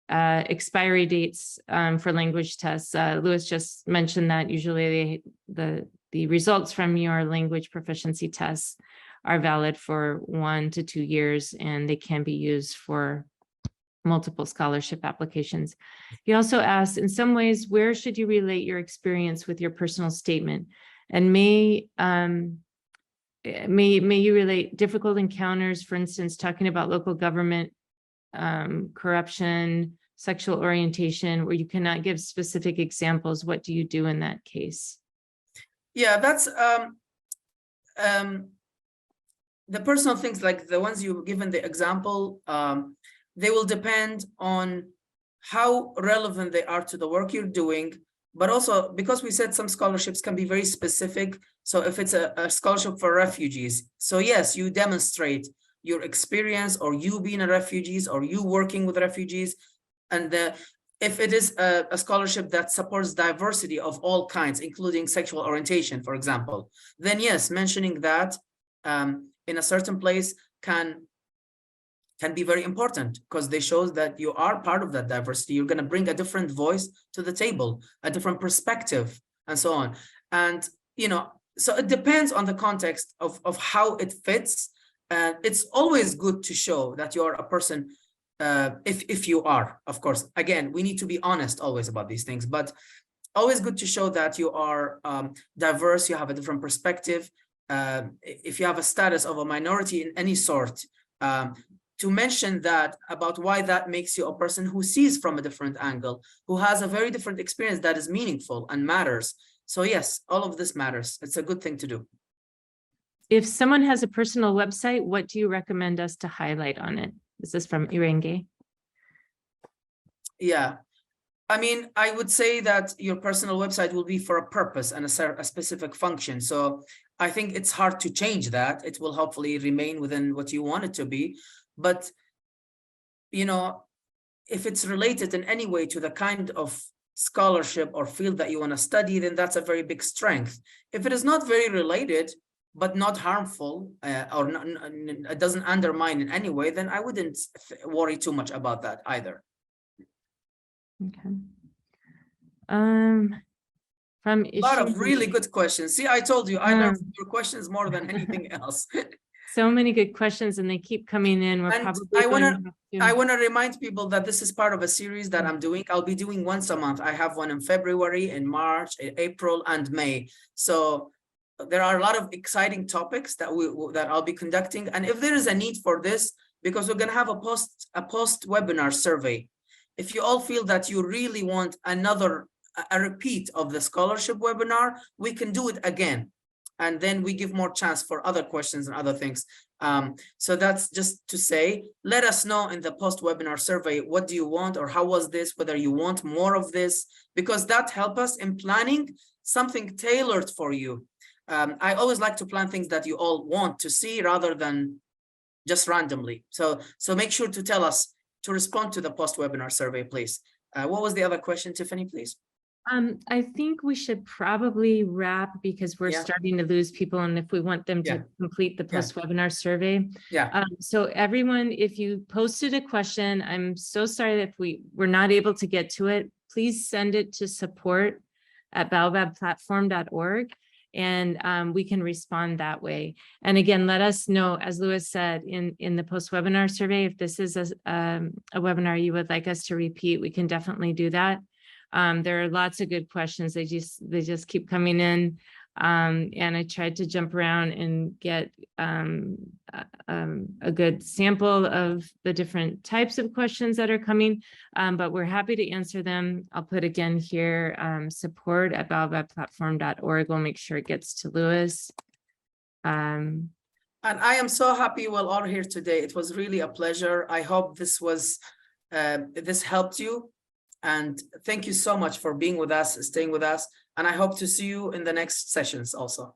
Speaker 1: expiry dates for language tests. Louis just mentioned that usually the results from your language proficiency tests are valid for 1 to 2 years, and they can be used for multiple scholarship applications. He also asked, in some ways, where should you relate your experience with your personal statement? And may you relate difficult encounters, for instance, talking about local government, corruption, sexual orientation, where you cannot give specific examples? What do you do in that case?
Speaker 2: Yeah, that's the personal things, like the ones you've given the example, they will depend on how relevant they are to the work you're doing, but also because we said some scholarships can be very specific. So if it's a scholarship for refugees, so yes, you demonstrate your experience, or you being a refugees, or you working with refugees. And if it is a scholarship that supports diversity of all kinds, including sexual orientation, for example, then yes, mentioning that in a certain place can be very important, because they show that you are part of that diversity. You're going to bring a different voice to the table, a different perspective, and so on. And, you know, so it depends on the context of how it fits. It's always good to show that you are a person, if you are, of course, again, we need to be honest always about these things, but always good to show that you are diverse, you have a different perspective. If you have a status of a minority in any sort, to mention that about why that makes you a person who sees from a different angle, who has a very different experience that is meaningful and matters. So yes, all of this matters. It's a good thing to do.
Speaker 1: If someone has a personal website, what do you recommend us to highlight on it? This is from Irenge.
Speaker 2: Yeah. I mean, I would say that your personal website will be for a purpose and a specific function. So I think it's hard to change that. It will hopefully remain within what you want it to be. But, you know, if it's related in any way to the kind of scholarship or field that you want to study, then that's a very big strength. If it is not very related, but not harmful or it doesn't undermine in any way, then I wouldn't worry too much about that either.
Speaker 1: Okay. From
Speaker 2: A lot of really
Speaker 1: Ishimi.
Speaker 2: good questions. See, I told you, I learned from your questions more than anything else.
Speaker 1: So many good questions and they keep coming in. We're
Speaker 2: And
Speaker 1: probably
Speaker 2: I
Speaker 1: going to have to.
Speaker 2: want to remind people that this is part of a series that I'm doing. I'll be doing once a month. I have one in February, in March, in April, and May. So there are a lot of exciting topics that I'll be conducting. And if there is a need for this, because we're going to have a post webinar survey. If you all feel that you really want a repeat of the scholarship webinar, we can do it again. And then we give more chance for other questions and other things. So that's just to say, let us know in the post-webinar survey, what do you want or how was this, whether you want more of this, because that helps us in planning something tailored for you. I always like to plan things that you all want to see rather than just randomly. So make sure to tell us, to respond to the post-webinar survey, please. What was the other question, Tiffany, please?
Speaker 1: I think we should probably wrap because we're starting to lose people, and if we want them to complete the post-webinar survey. So everyone, if you posted a question, I'm so sorry that we're not able to get to it. Please send it to support@baobabplatform.org, and we can respond that way. And again, let us know, as Louis said, in the post-webinar survey, if this is a webinar you would like us to repeat, we can definitely do that. There are lots of good questions. They just keep coming in. And I tried to jump around and get a good sample of the different types of questions that are coming, but we're happy to answer them. I'll put again here, support@baobabplatform.org. We'll make sure it gets to Louis.
Speaker 2: And I am so happy we're all here today. It was really a pleasure. I hope this helped you. And thank you so much for being with us, staying with us. And I hope to see you in the next sessions also.